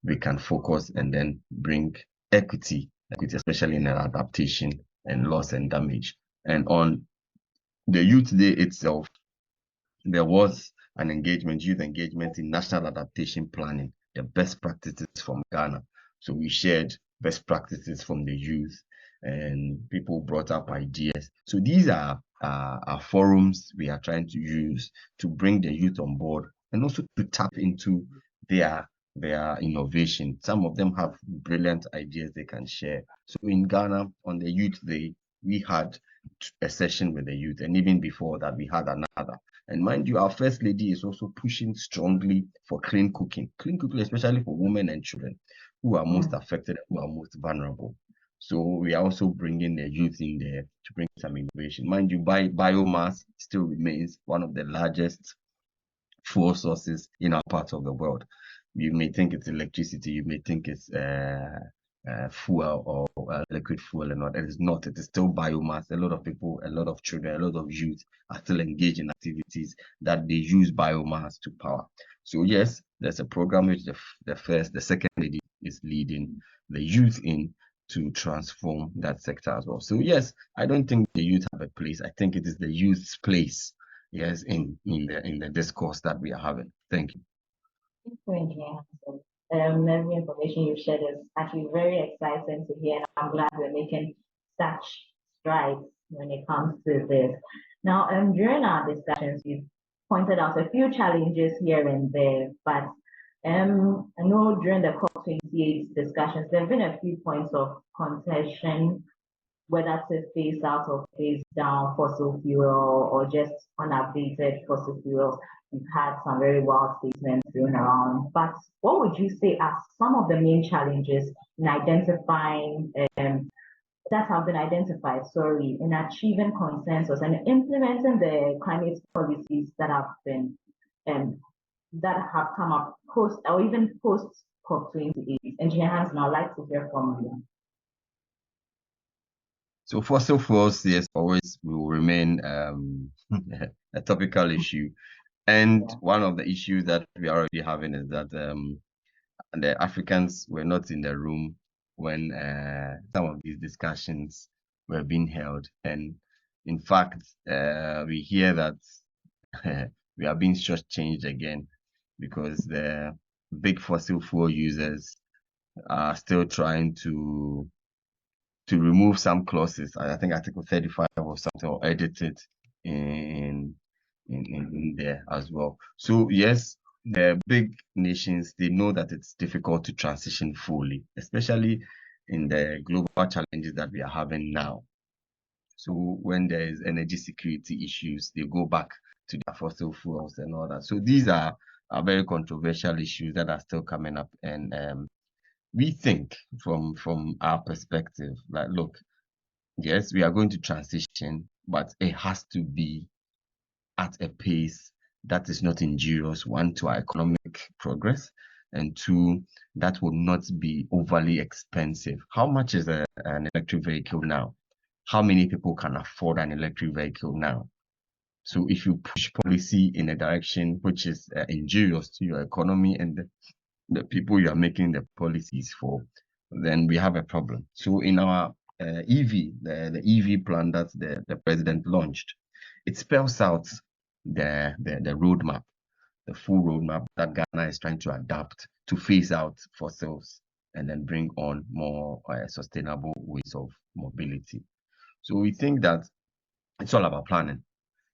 we can focus and then bring equity, especially in adaptation and loss and damage. And on the Youth Day itself, there was an youth engagement in national adaptation planning, the best practices from Ghana. So we shared best practices from the youth, and people brought up ideas. So these are forums we are trying to use to bring the youth on board and also to tap into their innovation. Some of them have brilliant ideas they can share. So in Ghana, on the Youth Day, we had a session with the youth, and even before that, we had another. And mind you, our First Lady is also pushing strongly for clean cooking, especially for women and children who are most affected, who are most vulnerable. So we are also bringing the youth in there to bring some innovation. Mind you, biomass still remains one of the largest fuel sources in our part of the world. You may think it's electricity, you may think it's fuel or liquid fuel, and what it is not. It is still biomass. A lot of people, a lot of children, a lot of youth are still engaged in activities that they use biomass to power. So yes, there's a program which the second lady is leading the youth in to transform that sector as well. So yes, I don't think the youth have a place. I think it is the youth's place, yes, in the discourse that we are having. Thank you. Thank you, every information you shared is actually very exciting to hear, and I'm glad we're making such strides when it comes to this. Now, during our discussions, you've pointed out a few challenges here and there, but I know during the COP28 discussions, there have been a few points of contention, whether to phase out or phase down fossil fuel or just unupdated fossil fuels. We've had some very wild statements going around, but what would you say are some of the main challenges in identifying that have been identified, in achieving consensus and implementing the climate policies that have been that have come up post or even post COP28? Engineer Hansen, I'd like to hear from you. So fossil fuels, yes, always will remain a topical issue. And one of the issues that we are already having is that the Africans were not in the room when some of these discussions were being held. And in fact, we hear that we are being shortchanged again because the big fossil fuel users are still trying to remove some clauses. I think Article 35 or something, or edit it in in there as well. So yes, the big nations, they know that it's difficult to transition fully, especially in the global challenges that we are having now. So when there is energy security issues, they go back to their fossil fuels and all that. So these are very controversial issues that are still coming up. And we think from our perspective, like, look, yes, we are going to transition, but it has to be at a pace that is not injurious, one, to our economic progress, and two, that will not be overly expensive. How much is an electric vehicle now? How many people can afford an electric vehicle now? So if you push policy in a direction which is injurious to your economy and the people you are making the policies for, then we have a problem. So in our EV, the EV plan that the president launched, it spells out the roadmap, the full roadmap that Ghana is trying to adapt to phase out fossils and then bring on more sustainable ways of mobility. So we think that it's all about planning.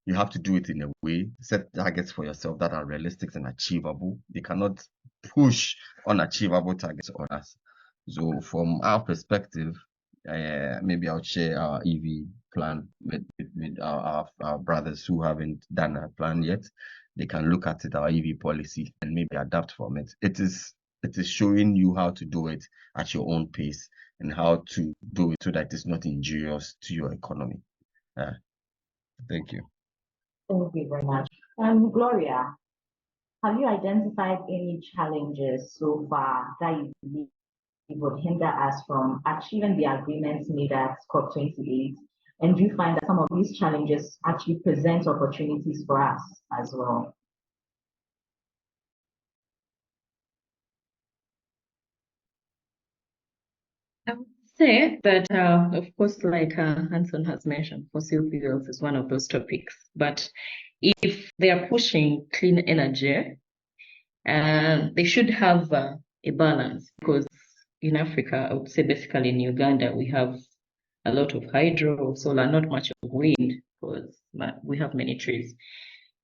You have to do it in a way, set targets for yourself that are realistic and achievable. You cannot push unachievable targets on us. So from our perspective, maybe I'll share our EV plan with our brothers who haven't done a plan yet. They can look at it, our EV policy, and maybe adapt from it. It is showing you how to do it at your own pace and how to do it so that it's not injurious to your economy. Thank you. Thank you very much. Gloria, have you identified any challenges so far that you believe would hinder us from achieving the agreements made at COP28? And do you find that some of these challenges actually present opportunities for us as well? I would say that, of course, like Hanson has mentioned, fossil fuels is one of those topics. But if they are pushing clean energy, they should have a balance, because in Africa, I would say basically in Uganda, we have a lot of hydro, solar, not much of wind, because we have many trees.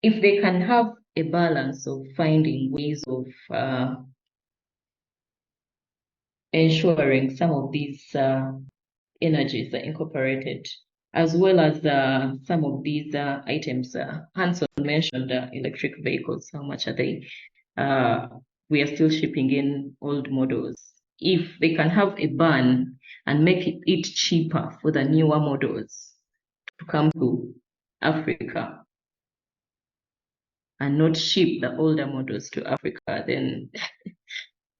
If they can have a balance of finding ways of ensuring some of these energies are incorporated, as well as some of these items. Hanson mentioned electric vehicles. How much are they? We are still shipping in old models. If they can have a ban and make it cheaper for the newer models to come to Africa and not ship the older models to Africa, then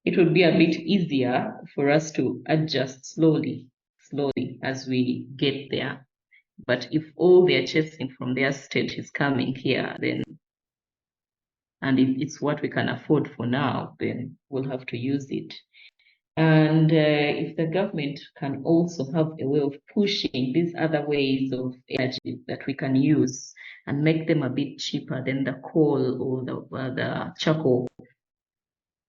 it would be a bit easier for us to adjust slowly as we get there. But if all they're chasing from their state is coming here, then, and if it's what we can afford for now, then we'll have to use it. And if the government can also have a way of pushing these other ways of energy that we can use and make them a bit cheaper, then the coal or the charcoal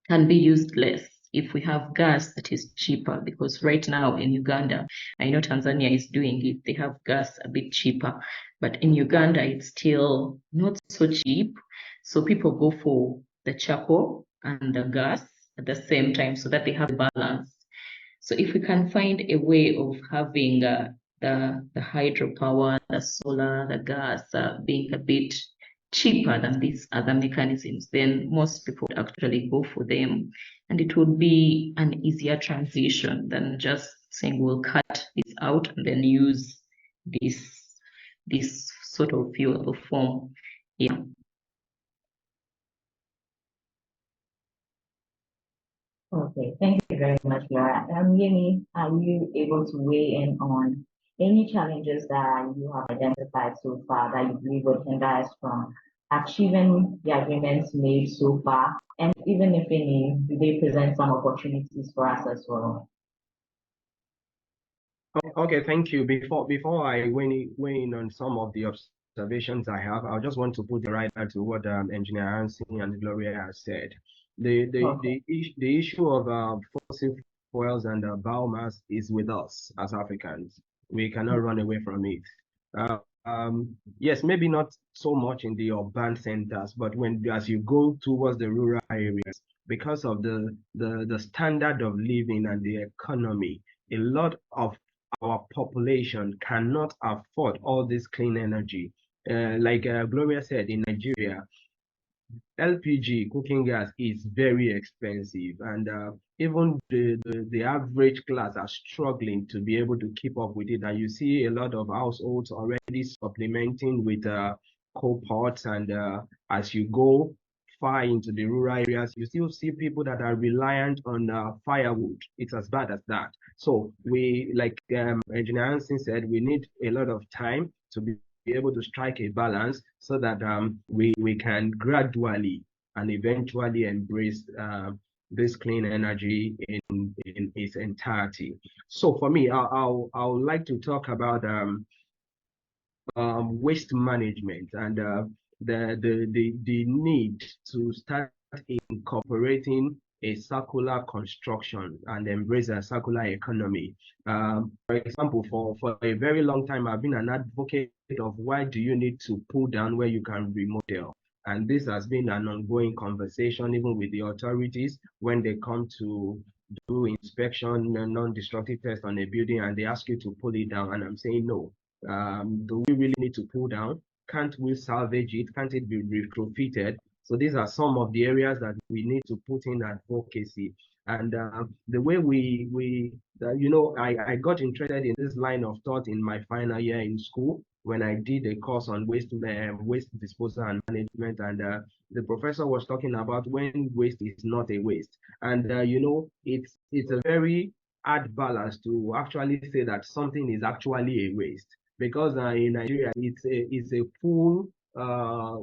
can be used less. If we have gas that is cheaper, because right now in Uganda, I know Tanzania is doing it, they have gas a bit cheaper, but in Uganda, it's still not so cheap. So people go for the charcoal and the gas at the same time so that they have a balance. So if we can find a way of having the hydropower, the solar, the gas being a bit cheaper than these other mechanisms, then most people would actually go for them. And it would be an easier transition than just saying we'll cut this out and then use this sort of fuel form. Yeah. Okay, thank you very much, Laura. Yemi, are you able to weigh in on any challenges that you have identified so far that you believe would hinder us from achieving the agreements made so far? And even if any, do they present some opportunities for us as well? Okay, thank you. Before I weigh in on some of the observations I have, I just want to put the right to what Engineer Hanson and Gloria has said. The issue of fossil fuels and biomass is with us as Africans. We cannot run away from it. yes, maybe not so much in the urban centers, but as you go towards the rural areas, because of the standard of living and the economy, a lot of our population cannot afford all this clean energy. Like Gloria said, in Nigeria, LPG cooking gas is very expensive, and even the average class are struggling to be able to keep up with it. And you see a lot of households already supplementing with coal pots, and as you go far into the rural areas, you still see people that are reliant on firewood. It's as bad as that. So we, like Engineer Hansen said, we need a lot of time to be able to strike a balance so that we can gradually and eventually embrace this clean energy in its entirety. So for me, I would like to talk about waste management and the need to start incorporating a circular construction and embrace a circular economy. For example, for a very long time, I've been an advocate of why do you need to pull down where you can remodel? And this has been an ongoing conversation, even with the authorities, when they come to do inspection, non-destructive test on a building, and they ask you to pull it down. And I'm saying, no, do we really need to pull down? Can't we salvage it? Can't it be retrofitted? So these are some of the areas that we need to put in advocacy. And the way I got interested in this line of thought in my final year in school when I did a course on waste disposal and management. And the professor was talking about when waste is not a waste. And it's a very hard balance to actually say that something is actually a waste, because in Nigeria it's a full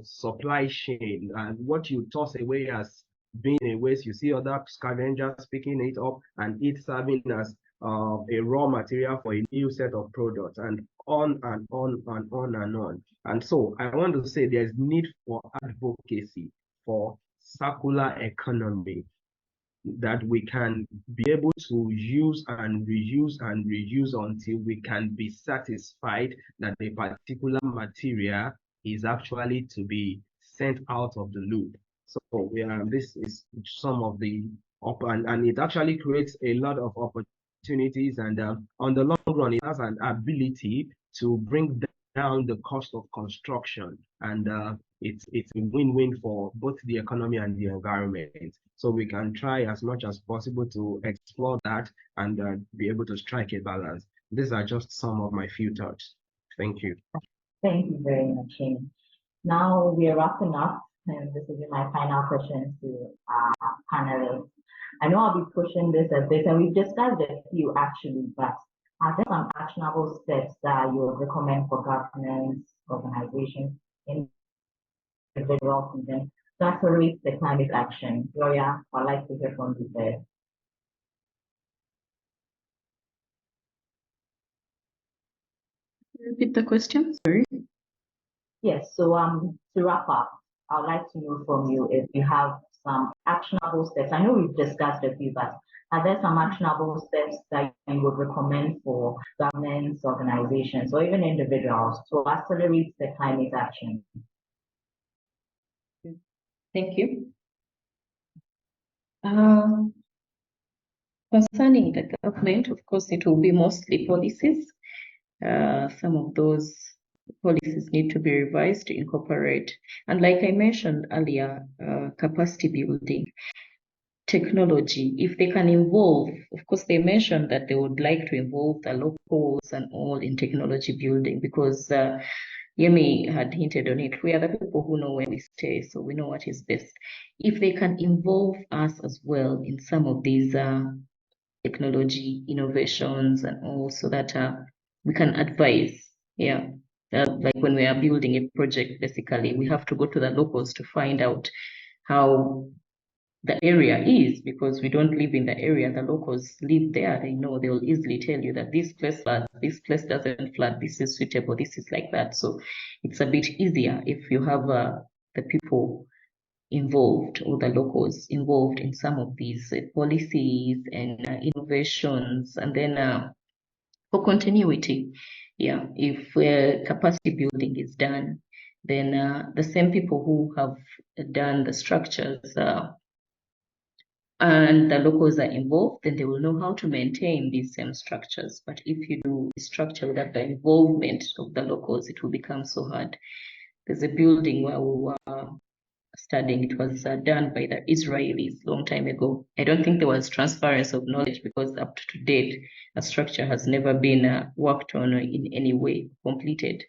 supply chain, and what you toss away as being a waste, you see other scavengers picking it up and it serving as a raw material for a new set of products, and on and on and on and on. And so I want to say there's need for advocacy for circular economy, that we can be able to use and reuse until we can be satisfied that a particular material is actually to be sent out of the loop. So this is some of the and it actually creates a lot of opportunities, and on the long run, it has an ability to bring down the cost of construction, and it's a win-win for both the economy and the environment. So we can try as much as possible to explore that and be able to strike a balance. These are just some of my few thoughts. Thank you. Thank you very much, Amy. Now we are wrapping up, and this will be my final question to our panelists. I know I'll be pushing this a bit, and we've discussed a few actually, but are there some actionable steps that you would recommend for governments, organizations, individuals, and then to accelerate the climate action? Gloria, I'd like to hear from you there. Repeat the question, sorry. Yes, so to wrap up, I'd like to know from you if you have some actionable steps. I know we've discussed a few, but are there some actionable steps that you would recommend for governments, organizations, or even individuals to accelerate the climate action? Thank you. Concerning the government, of course, it will be mostly policies. Some of those policies need to be revised to incorporate, and like I mentioned earlier, capacity building, technology. If they can involve, of course, they mentioned that they would like to involve the locals and all in technology building, because Yemi had hinted on it. We are the people who know where we stay, so we know what is best. If they can involve us as well in some of these technology innovations and all, so that we can advise. Yeah, like when we are building a project, basically, we have to go to the locals to find out how the area is, because we don't live in the area. The locals live there. They know, they'll easily tell you that this place floods, this place doesn't flood, this is suitable, this is like that. So it's a bit easier if you have the people involved, or the locals involved in some of these policies and innovations. And then for continuity, Yeah, if capacity building is done, then the same people who have done the structures and the locals are involved, then they will know how to maintain these same structures. But if you do the structure without the involvement of the locals, it will become so hard. There's a building where we were studying. It was done by the Israelis long time ago. I don't think there was transference of knowledge because up to date, a structure has never been worked on in any way, completed.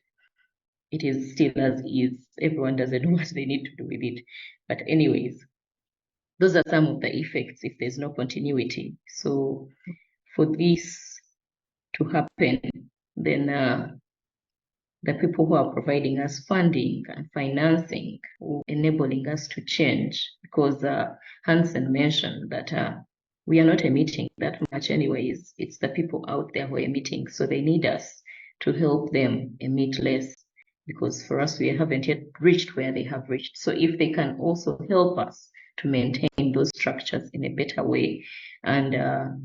It is still as is. Everyone doesn't know what they need to do with it. But anyways, those are some of the effects if there's no continuity. So for this to happen, then the people who are providing us funding and financing, enabling us to change, because Hansen mentioned that we are not emitting that much anyways. It's the people out there who are emitting. So they need us to help them emit less, because for us, we haven't yet reached where they have reached. So if they can also help us to maintain those structures in a better way and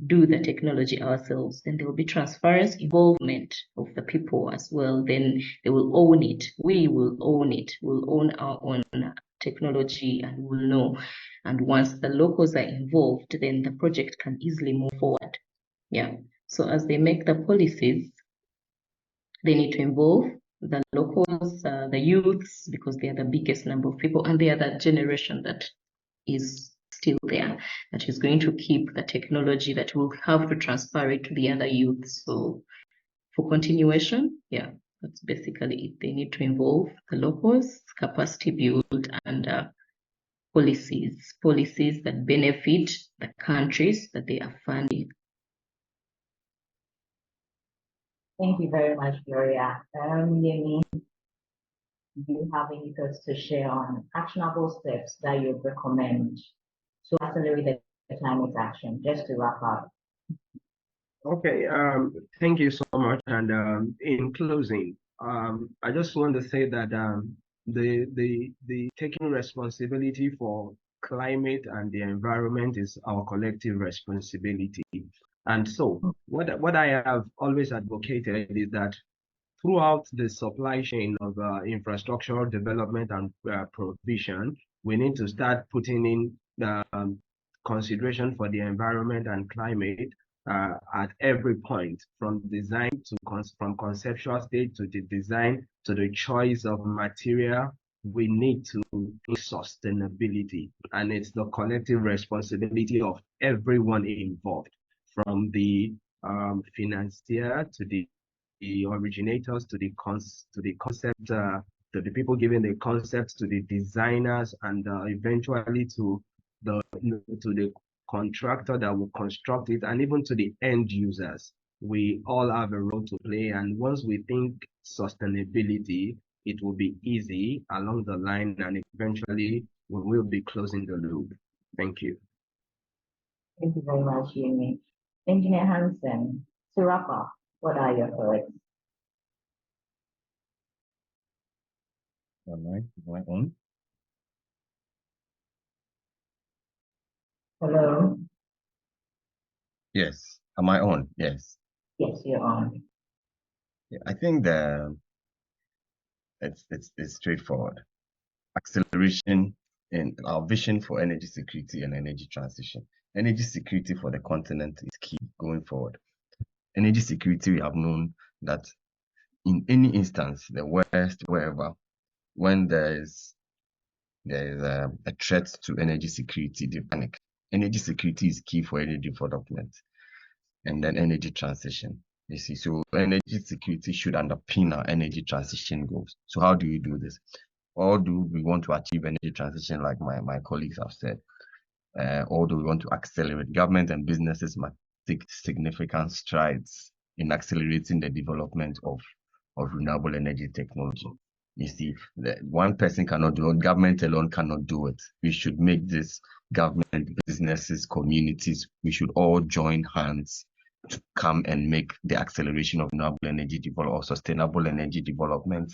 do the technology ourselves, then there will be transference, involvement of the people as well. Then they will own it. We will own it. We'll own our own technology and we'll know. And once the locals are involved, then the project can easily move forward. Yeah. So as they make the policies, they need to involve the locals, the youths, because they are the biggest number of people, and they are that generation that is still there, that is going to keep the technology, that will have to transfer it to the other youth. So for continuation, yeah, that's basically it. They need to involve the locals, capacity build, and policies that benefit the countries that they are funding. Thank you very much, Gloria. Yemi, do you have any thoughts to share on actionable steps that you recommend to accelerate the climate action? Just to wrap up. Okay, thank you so much. And in closing, I just want to say that the taking responsibility for climate and the environment is our collective responsibility. And so what I have always advocated is that throughout the supply chain of infrastructural development and provision, we need to start putting in the consideration for the environment and climate at every point, from design to from conceptual stage to the design to the choice of material. We need to sustainability, and it's the collective responsibility of everyone involved, from the financier to the originators to the concept, to the people giving the concepts, to the designers, and eventually to the contractor that will construct it, and even to the end users. We all have a role to play, and once we think sustainability, it will be easy along the line, and eventually we will be closing the loop. Thank you. Thank you very much, Yemi. Engineer Hansen, to wrap up, what are your thoughts? Am I on? Hello? Yes. Am I on? Yes. Yes, you're on. Yeah, I think it's straightforward. Acceleration in our vision for energy security and energy transition. Energy security for the continent is key going forward. Energy security, we have known that in any instance, the West, wherever, when there is a threat to energy security, they panic. Energy security is key for energy development and then energy transition. You see, so energy security should underpin our energy transition goals. So how do we do this? Or do we want to achieve energy transition like my colleagues have said? Or do we want to accelerate? Government and businesses must take significant strides in accelerating the development of renewable energy technology. You see, one person cannot do it, government alone cannot do it. We should make this government, businesses, communities, we should all join hands to come and make the acceleration of renewable energy development or sustainable energy development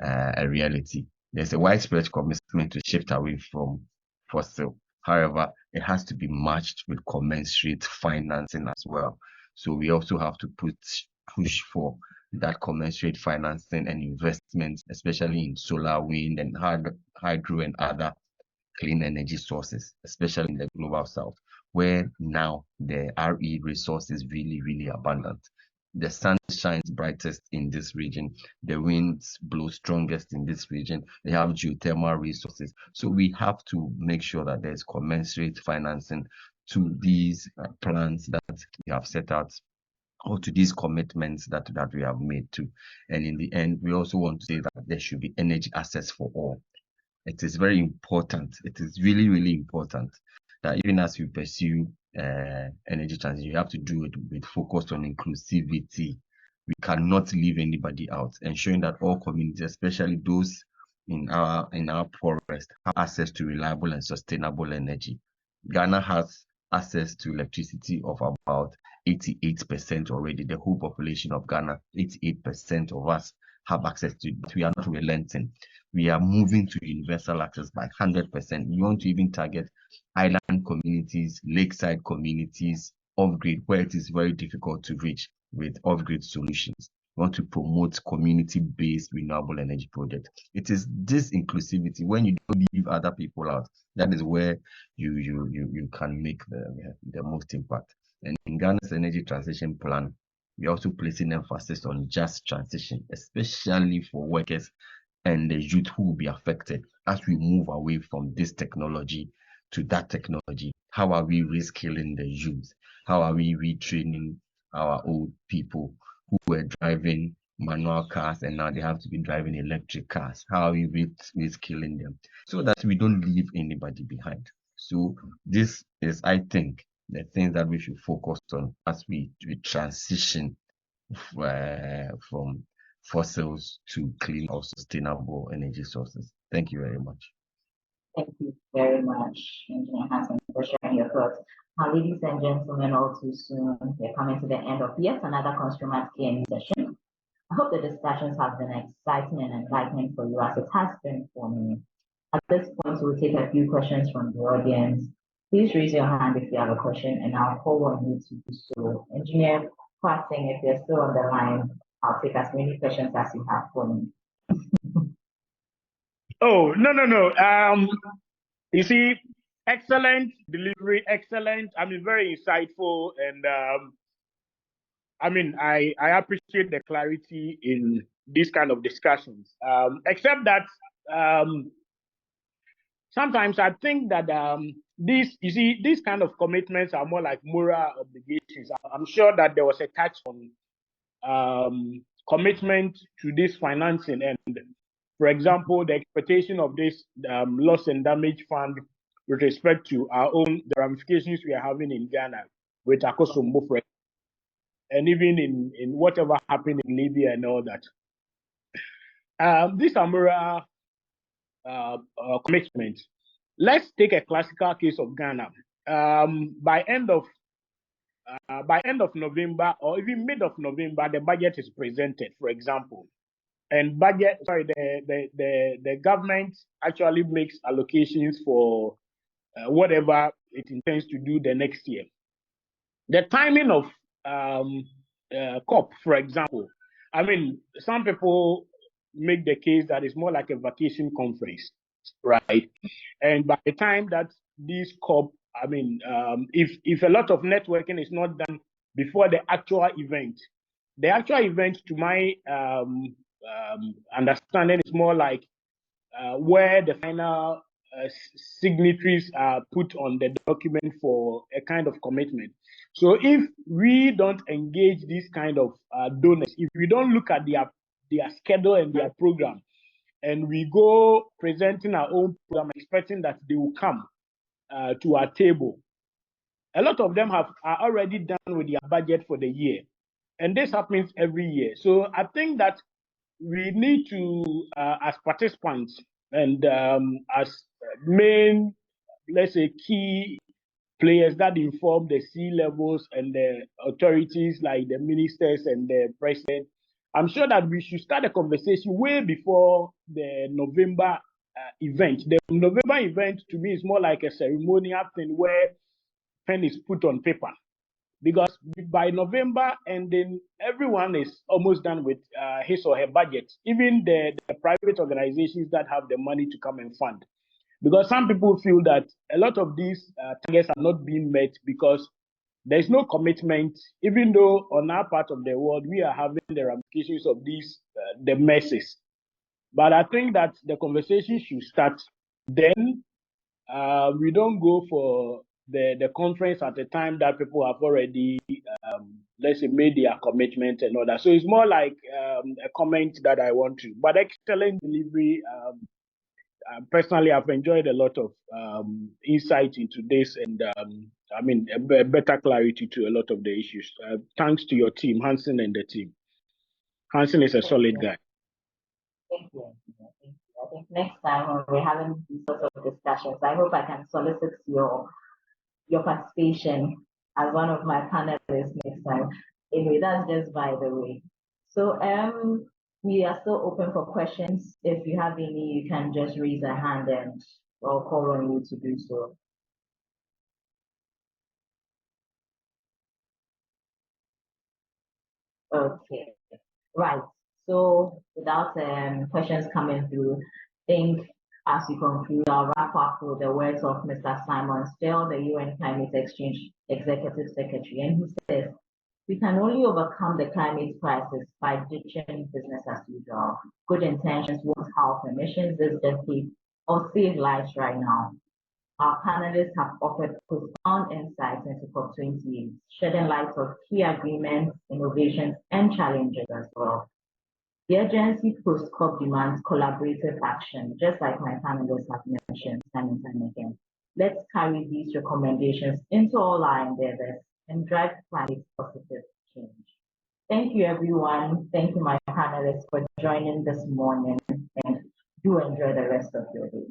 a reality. There's a widespread commitment to shift away from fossil. However, it has to be matched with commensurate financing as well. So we also have to push for that commensurate financing and investments, especially in solar, wind, and hydro and other clean energy sources, especially in the global south, where now the RE resource is really, really abundant. The sun shines brightest in this region. The winds blow strongest in this region. They have geothermal resources. So we have to make sure that there's commensurate financing to these plans that we have set out, or to these commitments that we have made to. And in the end, we also want to say that there should be energy access for all. It is very important. It is really, really important that even as you pursue energy transition, you have to do it with focus on inclusivity. We cannot leave anybody out, ensuring that all communities, especially those in our poorest, have access to reliable and sustainable energy. Ghana has access to electricity of about 88% already. The whole population of Ghana, 88% of us have access to it, but we are not relenting. We are moving to universal access by 100%. We want to even target island communities, lakeside communities, off-grid, where it is very difficult to reach with off-grid solutions. We want to promote community-based renewable energy projects. It is this inclusivity, when you don't leave other people out, that is where you can make the most impact. And in Ghana's energy transition plan, we're also placing emphasis on just transition, especially for workers and the youth who will be affected as we move away from this technology to that technology. How are we reskilling the youth? How are we retraining our old people who were driving manual cars and now they have to be driving electric cars? How are we reskilling them so that we don't leave anybody behind? So this is, I think, the things that we should focus on as we transition from fossils to clean or sustainable energy sources. Thank you very much. Thank you very much, Engineer Hassan, for sharing your thoughts. Now, ladies and gentlemen, all too soon, we're coming to the end of yet another Construmat Q&A session. I hope the discussions have been exciting and enlightening for you as it has been for me. At this point, we'll take a few questions from the audience. Please raise your hand if you have a question, and I'll call on you to do so. Engineer Passing, if you're still on the line, I'll take as many questions as you have for me. Oh, no. You see, excellent delivery, excellent. I mean, very insightful. And I appreciate the clarity in these kind of discussions. Except that sometimes I think that these kind of commitments are more like moral obligations. I'm sure that there was a touch on commitment to this financing, and for example, the expectation of this loss and damage fund with respect to the ramifications we are having in Ghana with Akosombo, and even in whatever happened in Libya and all that. These are moral commitments. Let's take a classical case of Ghana. By end of November or even mid of November, the budget is presented, for example. And the government actually makes allocations for whatever it intends to do the next year. The timing of COP, for example, I mean, some people make the case that it's more like a vacation conference, right? And by the time that these COP, I mean, if a lot of networking is not done before the actual event to my understanding is more like where the final signatories are put on the document for a kind of commitment. So if we don't engage these kind of donors, if we don't look at their schedule and their program, and we go presenting our own program expecting that they will come to our table, a lot of them are already done with their budget for the year. And this happens every year. So I think that we need to, as participants and as main, let's say, key players that inform the C-levels and the authorities like the ministers and the president, I'm sure that we should start a conversation way before the November event. The November event to me is more like a ceremonial thing where pen is put on paper. because by November ending, everyone is almost done with his or her budget, even the private organizations that have the money to come and fund. Because some people feel that a lot of these targets are not being met because there's no commitment, even though on our part of the world, we are having the ramifications of these, the messes. But I think that the conversation should start then. We don't go for the conference at the time that people have already, let's say, made their commitment and all that. So it's more like a comment that I want to. But excellent delivery. Personally, I've enjoyed a lot of insight into this, and I mean, a better clarity to a lot of the issues. Thanks to your team, Hansen and the team. Hansen is a solid guy. Thank you. Thank you. I think next time when we're having these sorts of discussions, I hope I can solicit your participation as one of my panelists next time. Anyway, that's just by the way. So we are still open for questions. If you have any, you can just raise a hand and I'll call on you to do so. Okay, right. So without questions coming through, I think as we conclude, I'll wrap up with the words of Mr. Simon Still, the UN Climate Exchange Executive Secretary, and he says, "We can only overcome the climate crisis by ditching business as usual. Good intentions won't halve emissions this decade or save lives right now." Our panelists have offered profound insights into COP28, shedding light on key agreements, innovations, and challenges as well. The urgency post-COP demands collaborative action, just like my panelists have mentioned time and time again. Let's carry these recommendations into all our endeavors and drive climate positive change. Thank you, everyone. Thank you, my panelists, for joining this morning, and do enjoy the rest of your day.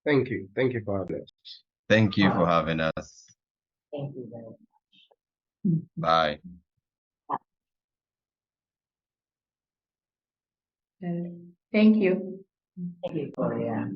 Thank you. Thank you for having us. Thank you for having us. Thank you very much. Bye. Thank you. Thank you, Gloria.